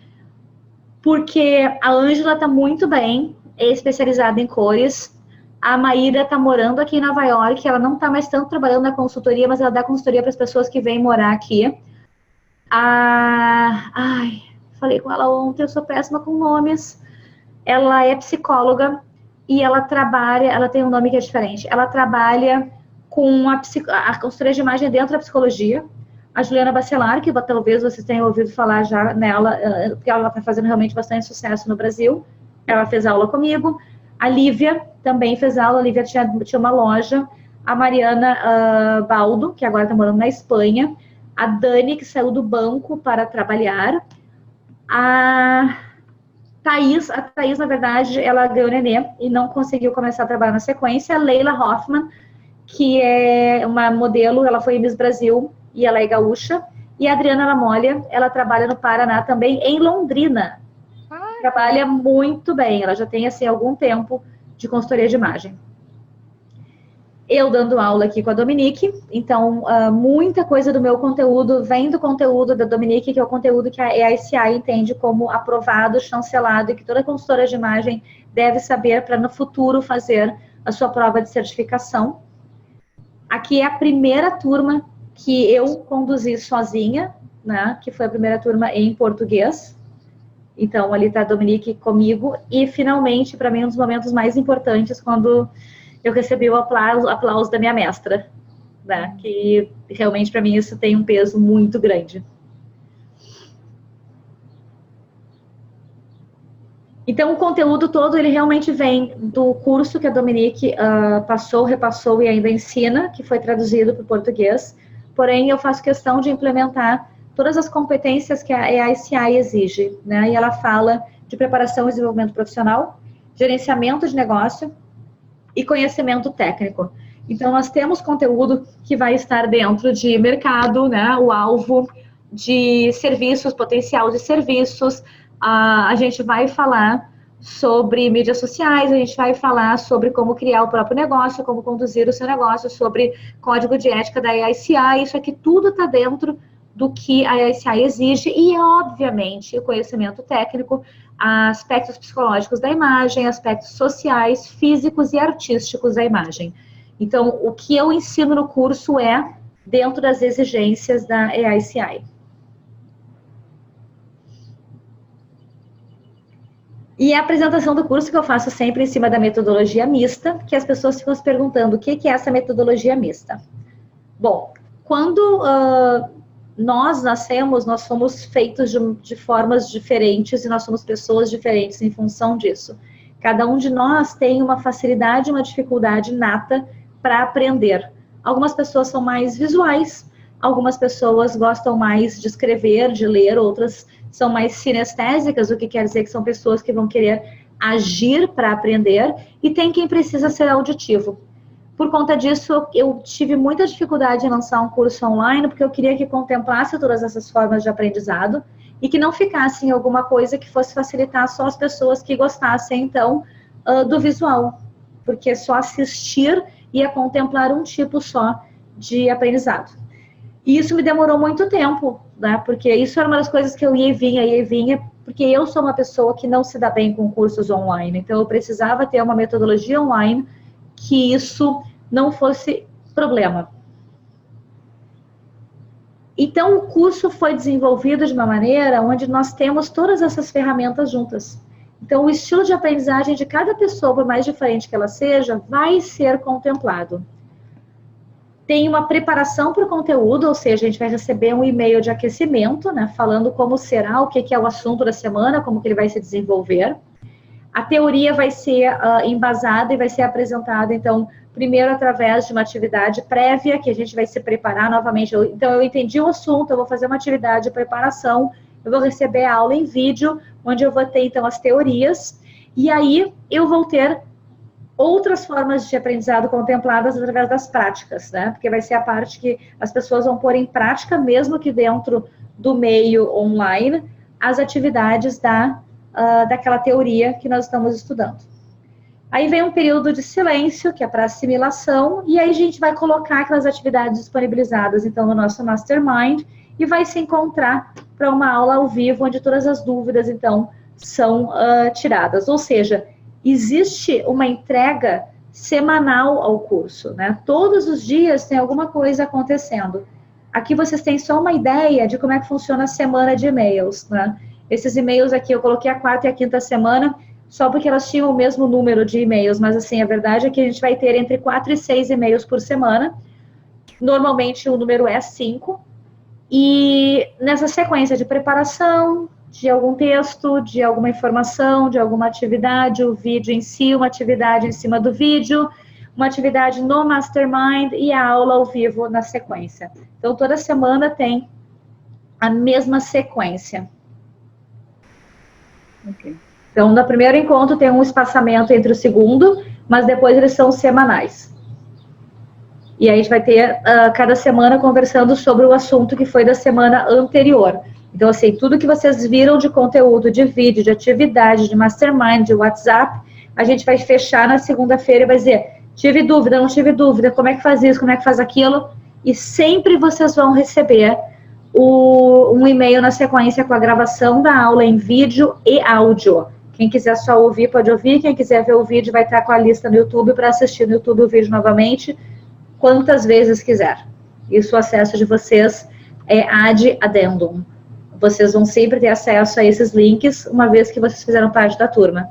[SPEAKER 1] Porque a Ângela está muito bem, é especializada em cores. A Maíra está morando aqui em Nova York, ela não está mais tanto trabalhando na consultoria, mas ela dá consultoria para as pessoas que vêm morar aqui. Falei com ela ontem, eu sou péssima com nomes. Ela é psicóloga e ela trabalha, ela tem um nome que é diferente, ela trabalha com a consultoria de imagem dentro da psicologia. A Juliana Bacelar, que talvez vocês tenham ouvido falar já nela, porque ela está fazendo realmente bastante sucesso no Brasil. Ela fez aula comigo. A Lívia também fez aula, a Lívia tinha uma loja. A Mariana Baldo, que agora está morando na Espanha. A Dani, que saiu do banco para trabalhar. A Thaís, na verdade, ela ganhou nenê e não conseguiu começar a trabalhar na sequência. A Leila Hoffman, que é uma modelo, ela foi Miss Brasil e ela é gaúcha. E a Adriana Lamolha, ela trabalha no Paraná também, em Londrina. Trabalha muito bem, ela já tem, assim, algum tempo de consultoria de imagem. Eu dando aula aqui com a Dominique, então, muita coisa do meu conteúdo vem do conteúdo da Dominique, que é o conteúdo que a AICI entende como aprovado, chancelado, e que toda consultora de imagem deve saber para, no futuro, fazer a sua prova de certificação. Aqui é a primeira turma que eu conduzi sozinha, né, que foi a primeira turma em português. Então, ali está a Dominique comigo. E, finalmente, para mim, um dos momentos mais importantes, quando eu recebi o aplauso da minha mestra, né, que realmente, para mim, isso tem um peso muito grande. Então, o conteúdo todo, ele realmente vem do curso que a Dominique repassou e ainda ensina, que foi traduzido para o português. Porém, eu faço questão de implementar todas as competências que a AICI exige, né? E ela fala de preparação e desenvolvimento profissional, gerenciamento de negócio e conhecimento técnico. Então, nós temos conteúdo que vai estar dentro de mercado, né? O alvo de serviços, potencial de serviços. A gente vai falar sobre mídias sociais, a gente vai falar sobre como criar o próprio negócio, como conduzir o seu negócio, sobre código de ética da AICI. Isso aqui tudo está dentro do que a AICI exige e, obviamente, o conhecimento técnico, aspectos psicológicos da imagem, aspectos sociais, físicos e artísticos da imagem. Então, o que eu ensino no curso é dentro das exigências da AICI. E a apresentação do curso que eu faço sempre em cima da metodologia mista, que as pessoas ficam se perguntando o que é essa metodologia mista. Bom, quando nós nascemos, nós somos feitos de formas diferentes e nós somos pessoas diferentes em função disso. Cada um de nós tem uma facilidade e uma dificuldade inata para aprender. Algumas pessoas são mais visuais, algumas pessoas gostam mais de escrever, de ler, outras são mais sinestésicas, o que quer dizer que são pessoas que vão querer agir para aprender, e tem quem precisa ser auditivo. Por conta disso, eu tive muita dificuldade em lançar um curso online, porque eu queria que contemplasse todas essas formas de aprendizado e que não ficasse em alguma coisa que fosse facilitar só as pessoas que gostassem, então, do visual. Porque só assistir ia contemplar um tipo só de aprendizado. E isso me demorou muito tempo, né? Porque isso era uma das coisas que eu ia e vinha, porque eu sou uma pessoa que não se dá bem com cursos online. Então, eu precisava ter uma metodologia online que isso não fosse problema. Então, o curso foi desenvolvido de uma maneira onde nós temos todas essas ferramentas juntas. Então, o estilo de aprendizagem de cada pessoa, por mais diferente que ela seja, vai ser contemplado. Tem uma preparação para o conteúdo, ou seja, a gente vai receber um e-mail de aquecimento, né, falando como será, o que é o assunto da semana, como que ele vai se desenvolver. A teoria vai ser embasada e vai ser apresentada, então, primeiro através de uma atividade prévia, que a gente vai se preparar novamente. Então, eu entendi o assunto, eu vou fazer uma atividade de preparação, eu vou receber a aula em vídeo, onde eu vou ter, então, as teorias, e aí eu vou ter outras formas de aprendizado contempladas através das práticas, né? Porque vai ser a parte que as pessoas vão pôr em prática, mesmo que dentro do meio online, as atividades daquela teoria que nós estamos estudando. Aí vem um período de silêncio, que é para assimilação, e aí a gente vai colocar aquelas atividades disponibilizadas, então, no nosso Mastermind, e vai se encontrar para uma aula ao vivo, onde todas as dúvidas, então, são tiradas. Ou seja, existe uma entrega semanal ao curso, né? Todos os dias tem alguma coisa acontecendo. Aqui vocês têm só uma ideia de como é que funciona a semana de e-mails, né? Esses e-mails aqui eu coloquei a 4ª e a 5ª semana, só porque elas tinham o mesmo número de e-mails, mas assim, a verdade é que a gente vai ter entre 4 e 6 e-mails por semana. Normalmente o número é 5. E nessa sequência de preparação de algum texto, de alguma informação, de alguma atividade, o vídeo em si, uma atividade em cima do vídeo, uma atividade no Mastermind e a aula ao vivo na sequência. Então, toda semana tem a mesma sequência.
[SPEAKER 3] Ok.
[SPEAKER 1] Então, no primeiro encontro tem um espaçamento entre o segundo, mas depois eles são semanais. E aí a gente vai ter cada semana conversando sobre o assunto que foi da semana anterior. Então, assim, tudo que vocês viram de conteúdo, de vídeo, de atividade, de Mastermind, de WhatsApp, a gente vai fechar na segunda-feira e vai dizer, tive dúvida, não tive dúvida, como é que faz isso, como é que faz aquilo? E sempre vocês vão receber um e-mail na sequência com a gravação da aula em vídeo e áudio. Quem quiser só ouvir, pode ouvir. Quem quiser ver o vídeo, vai estar com a lista no YouTube para assistir no YouTube o vídeo novamente, quantas vezes quiser. Isso o acesso de vocês é ad addendum. Vocês vão sempre ter acesso a esses links, uma vez que vocês fizeram parte da turma.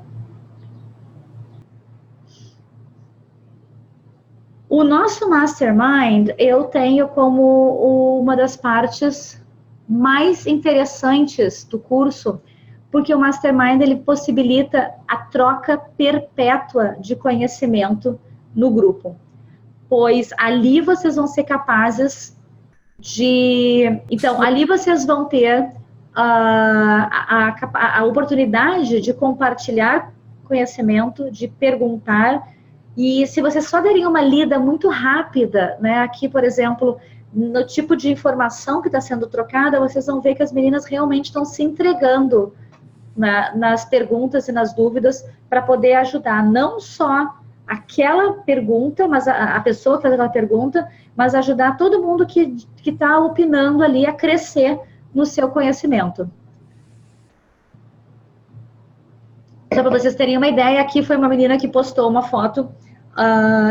[SPEAKER 1] O nosso Mastermind, eu tenho como uma das partes mais interessantes do curso, porque o Mastermind, ele possibilita a troca perpétua de conhecimento no grupo. Pois ali vocês vão ser capazes de... Então, ali vocês vão ter a oportunidade de compartilhar conhecimento, de perguntar, e se vocês só derem uma lida muito rápida, né, aqui, por exemplo, no tipo de informação que está sendo trocada, vocês vão ver que as meninas realmente estão se entregando nas perguntas e nas dúvidas para poder ajudar não só aquela pergunta, mas a pessoa que faz aquela pergunta, mas ajudar todo mundo que está opinando ali a crescer no seu conhecimento. Só para vocês terem uma ideia, aqui foi uma menina que postou uma foto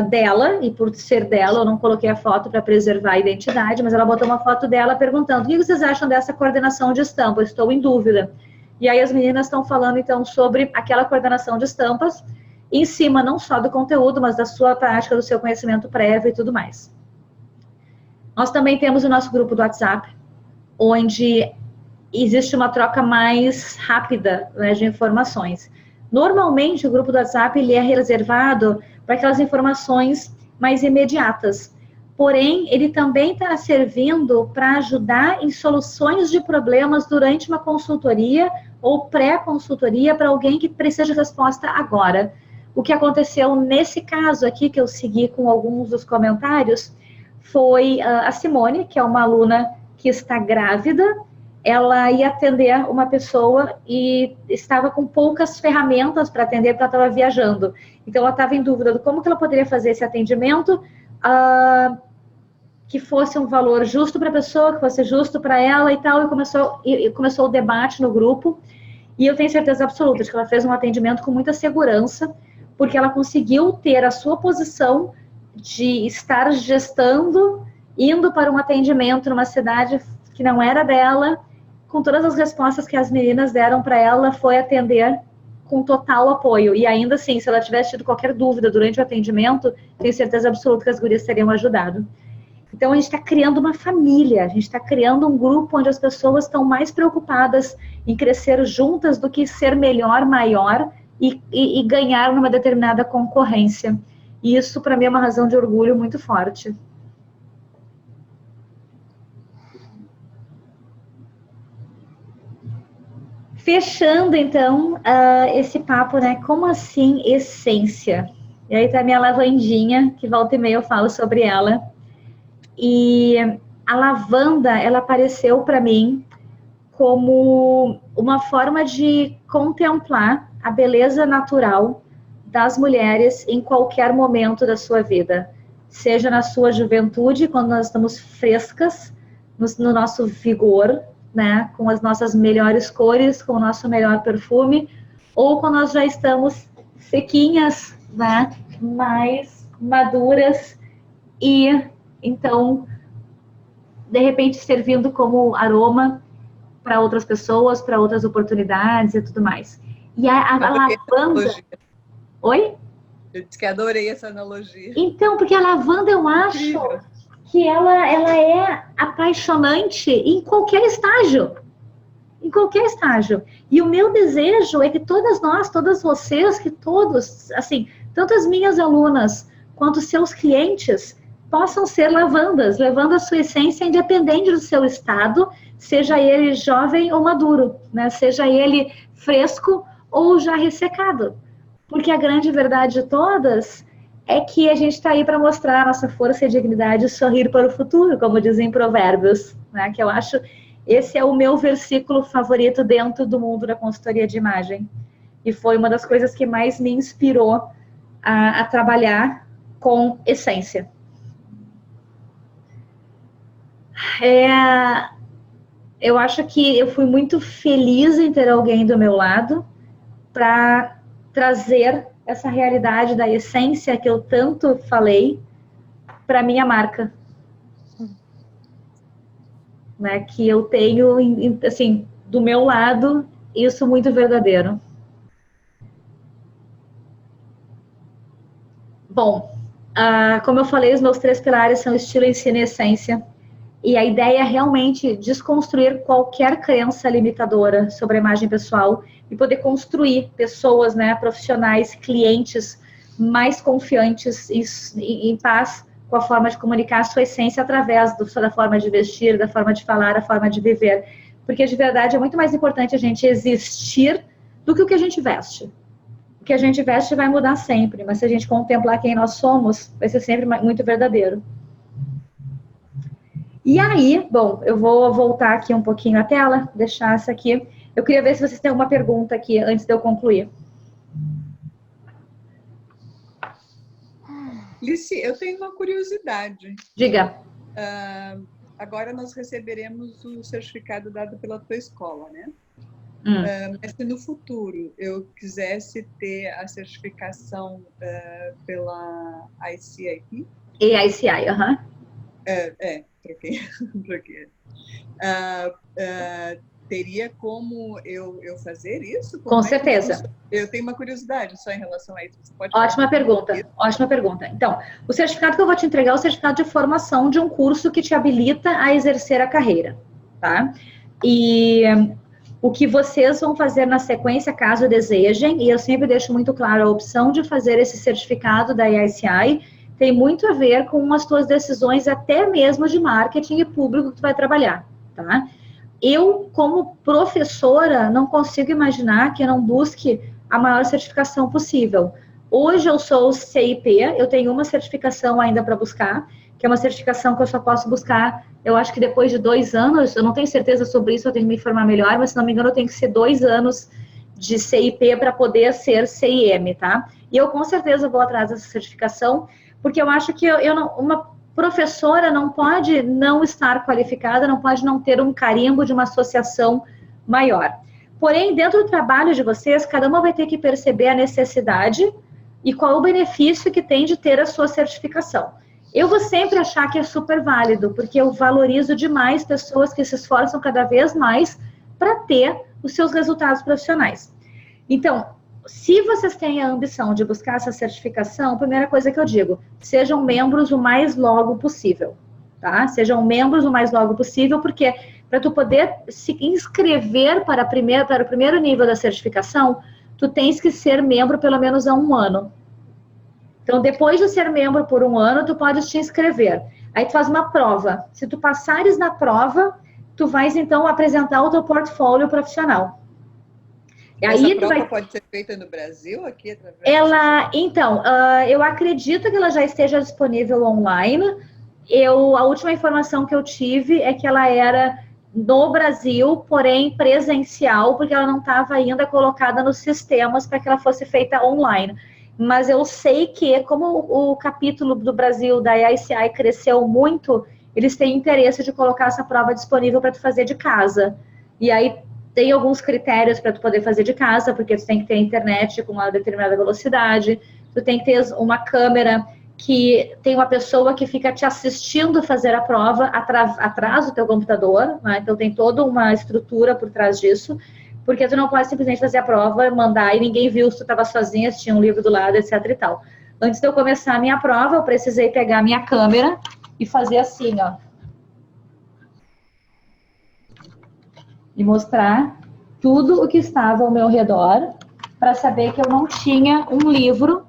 [SPEAKER 1] dela, e por ser dela, eu não coloquei a foto para preservar a identidade, mas ela botou uma foto dela perguntando, o que vocês acham dessa coordenação de estampa? Estou em dúvida. E aí as meninas estão falando, então, sobre aquela coordenação de estampas, em cima não só do conteúdo, mas da sua prática, do seu conhecimento prévio e tudo mais. Nós também temos o nosso grupo do WhatsApp, onde existe uma troca mais rápida, né, de informações. Normalmente, o grupo do WhatsApp ele é reservado para aquelas informações mais imediatas. Porém, ele também está servindo para ajudar em soluções de problemas durante uma consultoria ou pré-consultoria para alguém que precisa de resposta agora. O que aconteceu nesse caso aqui, que eu segui com alguns dos comentários, foi a Simone, que é uma aluna que está grávida. Ela ia atender uma pessoa e estava com poucas ferramentas para atender, porque ela estava viajando. Então, ela estava em dúvida de como que ela poderia fazer esse atendimento, que fosse um valor justo para a pessoa, que fosse justo para ela e tal, e começou o debate no grupo, e eu tenho certeza absoluta de que ela fez um atendimento com muita segurança, porque ela conseguiu ter a sua posição de estar gestando, indo para um atendimento numa cidade que não era dela, com todas as respostas que as meninas deram para ela, foi atender com total apoio. E ainda assim, se ela tivesse tido qualquer dúvida durante o atendimento, tenho certeza absoluta que as gurias teriam ajudado. Então, a gente está criando uma família, a gente está criando um grupo onde as pessoas estão mais preocupadas em crescer juntas do que ser melhor, maior e ganhar numa determinada concorrência. E isso, para mim, é uma razão de orgulho muito forte. Fechando, então, esse papo, né? Como assim essência? E aí tá a minha lavandinha, que volta e meia eu falo sobre ela. E a lavanda, ela apareceu para mim como uma forma de contemplar a beleza natural das mulheres em qualquer momento da sua vida. Seja na sua juventude, quando nós estamos frescas, no nosso vigor, né, com as nossas melhores cores, com o nosso melhor perfume, ou quando nós já estamos sequinhas, né, mais maduras e, então, de repente servindo como aroma para outras pessoas, para outras oportunidades e tudo mais. E a lavanda... Oi?
[SPEAKER 3] Eu disse que adorei essa analogia.
[SPEAKER 1] Então, porque a lavanda eu acho que ela é apaixonante em qualquer estágio. Em qualquer estágio. E o meu desejo é que todas nós, todas vocês, que todos, assim, tanto as minhas alunas quanto os seus clientes possam ser lavandas, levando a sua essência independente do seu estado, seja ele jovem ou maduro, né? Seja ele fresco ou já ressecado. Porque a grande verdade de todas é que a gente está aí para mostrar a nossa força e dignidade e sorrir para o futuro, como dizem Provérbios, né? Que eu acho, esse é o meu versículo favorito dentro do mundo da consultoria de imagem. E foi uma das coisas que mais me inspirou a trabalhar com essência. Eu acho que eu fui muito feliz em ter alguém do meu lado para trazer essa realidade da essência que eu tanto falei para minha marca, né? Que eu tenho, assim, do meu lado, isso muito verdadeiro. Bom, como eu falei, os meus 3 pilares são estilo, ensino e essência. E a ideia é realmente desconstruir qualquer crença limitadora sobre a imagem pessoal e poder construir pessoas, né, profissionais, clientes mais confiantes e em paz com a forma de comunicar a sua essência através da forma de vestir, da forma de falar, da forma de viver. Porque, de verdade, é muito mais importante a gente existir do que o que a gente veste. O que a gente veste vai mudar sempre, mas se a gente contemplar quem nós somos, vai ser sempre muito verdadeiro. E aí, bom, eu vou voltar aqui um pouquinho a tela, deixar essa aqui. Eu queria ver se vocês têm alguma pergunta aqui, antes de eu concluir.
[SPEAKER 3] Lici, eu tenho uma curiosidade.
[SPEAKER 1] Diga.
[SPEAKER 3] Agora nós receberemos o certificado dado pela tua escola, né? Mas se no futuro eu quisesse ter a certificação pela ICIP?
[SPEAKER 1] AICI, aham.
[SPEAKER 3] Troquei. Teria como eu fazer isso?
[SPEAKER 1] Com certeza.
[SPEAKER 3] Eu tenho uma curiosidade só em relação a isso. Você pode
[SPEAKER 1] ótima pergunta. Então, o certificado que eu vou te entregar é o certificado de formação de um curso que te habilita a exercer a carreira, tá? E o que vocês vão fazer na sequência, caso desejem, e eu sempre deixo muito claro, a opção de fazer esse certificado da ICI tem muito a ver com as tuas decisões, até mesmo de marketing e público que tu vai trabalhar, tá? Eu, como professora, não consigo imaginar que eu não busque a maior certificação possível. Hoje eu sou CIP, eu tenho uma certificação ainda para buscar, que é uma certificação que eu só posso buscar, eu acho que depois de 2 anos, eu não tenho certeza sobre isso, eu tenho que me informar melhor, mas se não me engano eu tenho que ser 2 anos de CIP para poder ser CIM, tá? E eu com certeza vou atrás dessa certificação, porque eu acho que uma professora não pode não estar qualificada, não pode não ter um carimbo de uma associação maior. Porém, dentro do trabalho de vocês, cada uma vai ter que perceber a necessidade e qual o benefício que tem de ter a sua certificação. Eu vou sempre achar que é super válido, porque eu valorizo demais pessoas que se esforçam cada vez mais para ter os seus resultados profissionais. Então, se vocês têm a ambição de buscar essa certificação, a primeira coisa que eu digo, sejam membros o mais logo possível, tá? Sejam membros o mais logo possível, porque para tu poder se inscrever para o primeiro nível da certificação, tu tens que ser membro pelo menos há 1 ano. Então, depois de ser membro por 1 ano, tu podes te inscrever. Aí tu faz uma prova. Se tu passares na prova, tu vais então apresentar o teu portfólio profissional.
[SPEAKER 3] Essa prova pode ser feita no Brasil, aqui através?
[SPEAKER 1] Então, eu acredito que ela já esteja disponível online. A última informação que eu tive é que ela era no Brasil, porém presencial, porque ela não estava ainda colocada nos sistemas para que ela fosse feita online. Mas eu sei que, como o capítulo do Brasil da ICI cresceu muito, eles têm interesse de colocar essa prova disponível para tu fazer de casa. E aí tem alguns critérios para tu poder fazer de casa, porque tu tem que ter internet com uma determinada velocidade, tu tem que ter uma câmera que tem uma pessoa que fica te assistindo fazer a prova atrás do teu computador, né? Então tem toda uma estrutura por trás disso, porque tu não pode simplesmente fazer a prova, mandar e ninguém viu se tu estava sozinha, se tinha um livro do lado, etc e tal. Antes de eu começar a minha prova, eu precisei pegar a minha câmera e fazer assim, ó. E mostrar tudo o que estava ao meu redor, para saber que eu não tinha um livro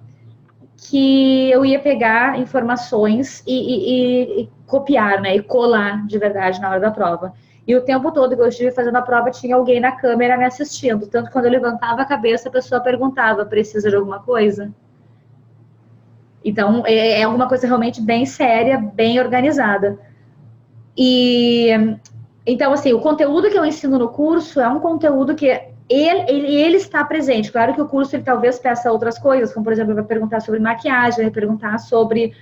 [SPEAKER 1] que eu ia pegar informações e copiar, né, e colar de verdade na hora da prova. E o tempo todo que eu estive fazendo a prova, tinha alguém na câmera me assistindo. Tanto que quando eu levantava a cabeça, a pessoa perguntava, precisa de alguma coisa? Então, é alguma coisa realmente bem séria, bem organizada. Então, assim, o conteúdo que eu ensino no curso é um conteúdo que ele está presente. Claro que o curso, ele talvez peça outras coisas, como, por exemplo, ele vai perguntar sobre maquiagem, vai perguntar sobre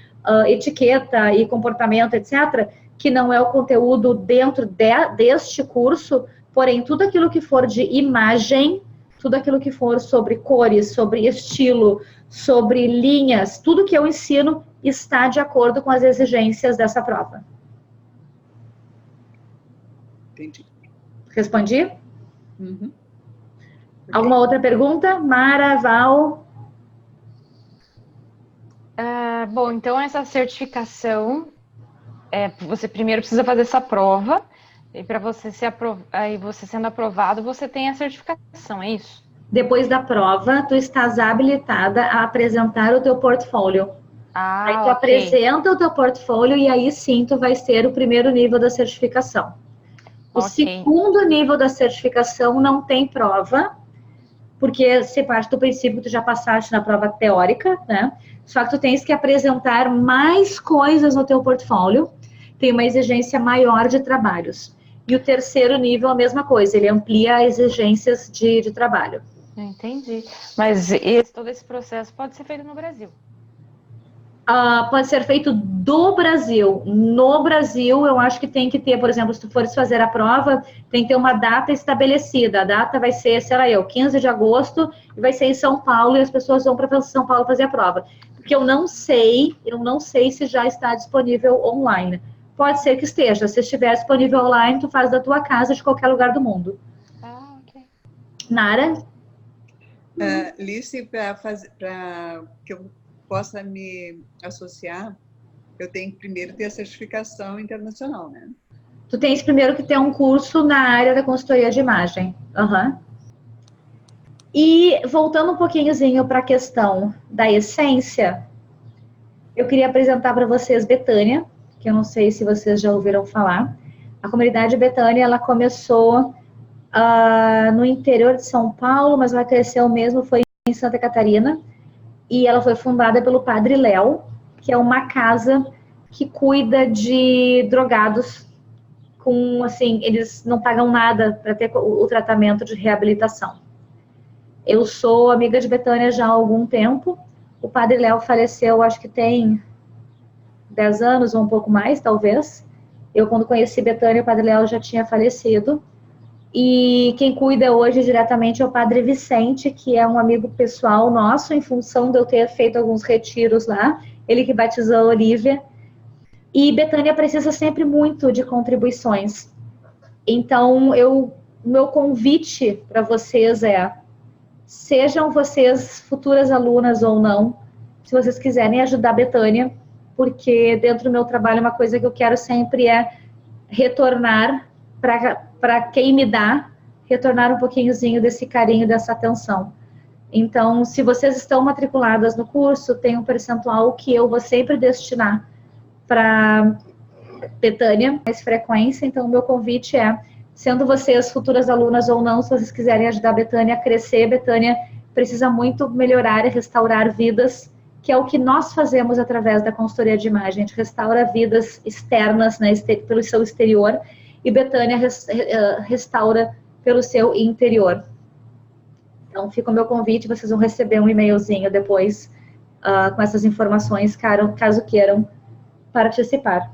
[SPEAKER 1] etiqueta e comportamento, etc., que não é o conteúdo dentro deste curso, porém, tudo aquilo que for de imagem, tudo aquilo que for sobre cores, sobre estilo, sobre linhas, tudo que eu ensino está de acordo com as exigências dessa prova.
[SPEAKER 3] Entendi.
[SPEAKER 1] Respondi?
[SPEAKER 3] Uhum.
[SPEAKER 1] Alguma outra pergunta? Mara, Val?
[SPEAKER 2] Bom, então essa certificação, você primeiro precisa fazer essa prova, e para você aí você sendo aprovado, você tem a certificação, é isso?
[SPEAKER 1] Depois da prova, tu estás habilitada a apresentar o teu portfólio. Aí tu apresenta o teu portfólio e aí sim tu vai ter o primeiro nível da certificação. O segundo nível da certificação não tem prova, porque você parte do princípio que tu já passaste na prova teórica, né? Só que tu tens que apresentar mais coisas no teu portfólio, tem uma exigência maior de trabalhos. E o terceiro nível, a mesma coisa, ele amplia as exigências de trabalho.
[SPEAKER 2] Entendi. Mas todo esse processo pode ser feito no Brasil?
[SPEAKER 1] Pode ser feito do Brasil. No Brasil, eu acho que tem que ter, por exemplo, se tu fores fazer a prova, tem que ter uma data estabelecida. A data vai ser, sei lá, 15 de agosto, e vai ser em São Paulo, e as pessoas vão para São Paulo fazer a prova. Porque eu não sei se já está disponível online. Pode ser que esteja. Se estiver disponível online, tu faz da tua casa, de qualquer lugar do mundo.
[SPEAKER 2] Ok.
[SPEAKER 1] Nara?
[SPEAKER 3] Lice, para que eu possa me associar, eu tenho que primeiro ter a certificação internacional, né?
[SPEAKER 1] Tu tens primeiro que ter um curso na área da consultoria de imagem. Uhum. E voltando um pouquinhozinho para a questão da essência, eu queria apresentar para vocês Betânia, que eu não sei se vocês já ouviram falar. A comunidade Betânia, ela começou no interior de São Paulo, mas ela cresceu mesmo, foi em Santa Catarina. E ela foi fundada pelo Padre Léo, que é uma casa que cuida de drogados eles não pagam nada para ter o tratamento de reabilitação. Eu sou amiga de Betânia já há algum tempo. O Padre Léo faleceu, acho que tem 10 anos ou um pouco mais, talvez. Eu, quando conheci Betânia, o Padre Léo já tinha falecido. E quem cuida hoje diretamente é o Padre Vicente, que é um amigo pessoal nosso, em função de eu ter feito alguns retiros lá. Ele que batizou a Olívia. E Betânia precisa sempre muito de contribuições. Então, meu convite para vocês sejam vocês futuras alunas ou não, se vocês quiserem ajudar Betânia, porque dentro do meu trabalho uma coisa que eu quero sempre é retornar para quem me dá, retornar um pouquinhozinho desse carinho, dessa atenção. Então, se vocês estão matriculadas no curso, tem um percentual que eu vou sempre destinar para Betânia, mais frequência. Então, o meu convite sendo vocês futuras alunas ou não, se vocês quiserem ajudar a Bethânia a crescer, Bethânia precisa muito melhorar e restaurar vidas, que é o que nós fazemos através da consultoria de imagem. A gente restaura vidas externas, né, pelo seu exterior, e Bethânia restaura pelo seu interior. Então, fica o meu convite, vocês vão receber um e-mailzinho depois com essas informações, caso queiram participar.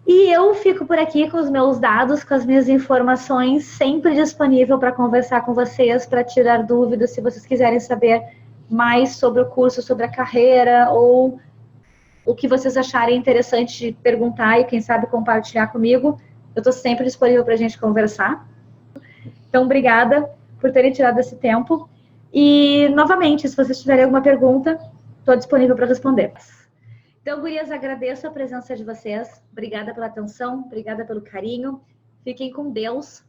[SPEAKER 1] E eu fico por aqui com os meus dados, com as minhas informações, sempre disponível para conversar com vocês, para tirar dúvidas, se vocês quiserem saber mais sobre o curso, sobre a carreira, ou o que vocês acharem interessante de perguntar e, quem sabe, compartilhar comigo. Eu estou sempre disponível para a gente conversar. Então, obrigada por terem tirado esse tempo. E, novamente, se vocês tiverem alguma pergunta, estou disponível para responder. Então, gurias, agradeço a presença de vocês. Obrigada pela atenção, obrigada pelo carinho. Fiquem com Deus.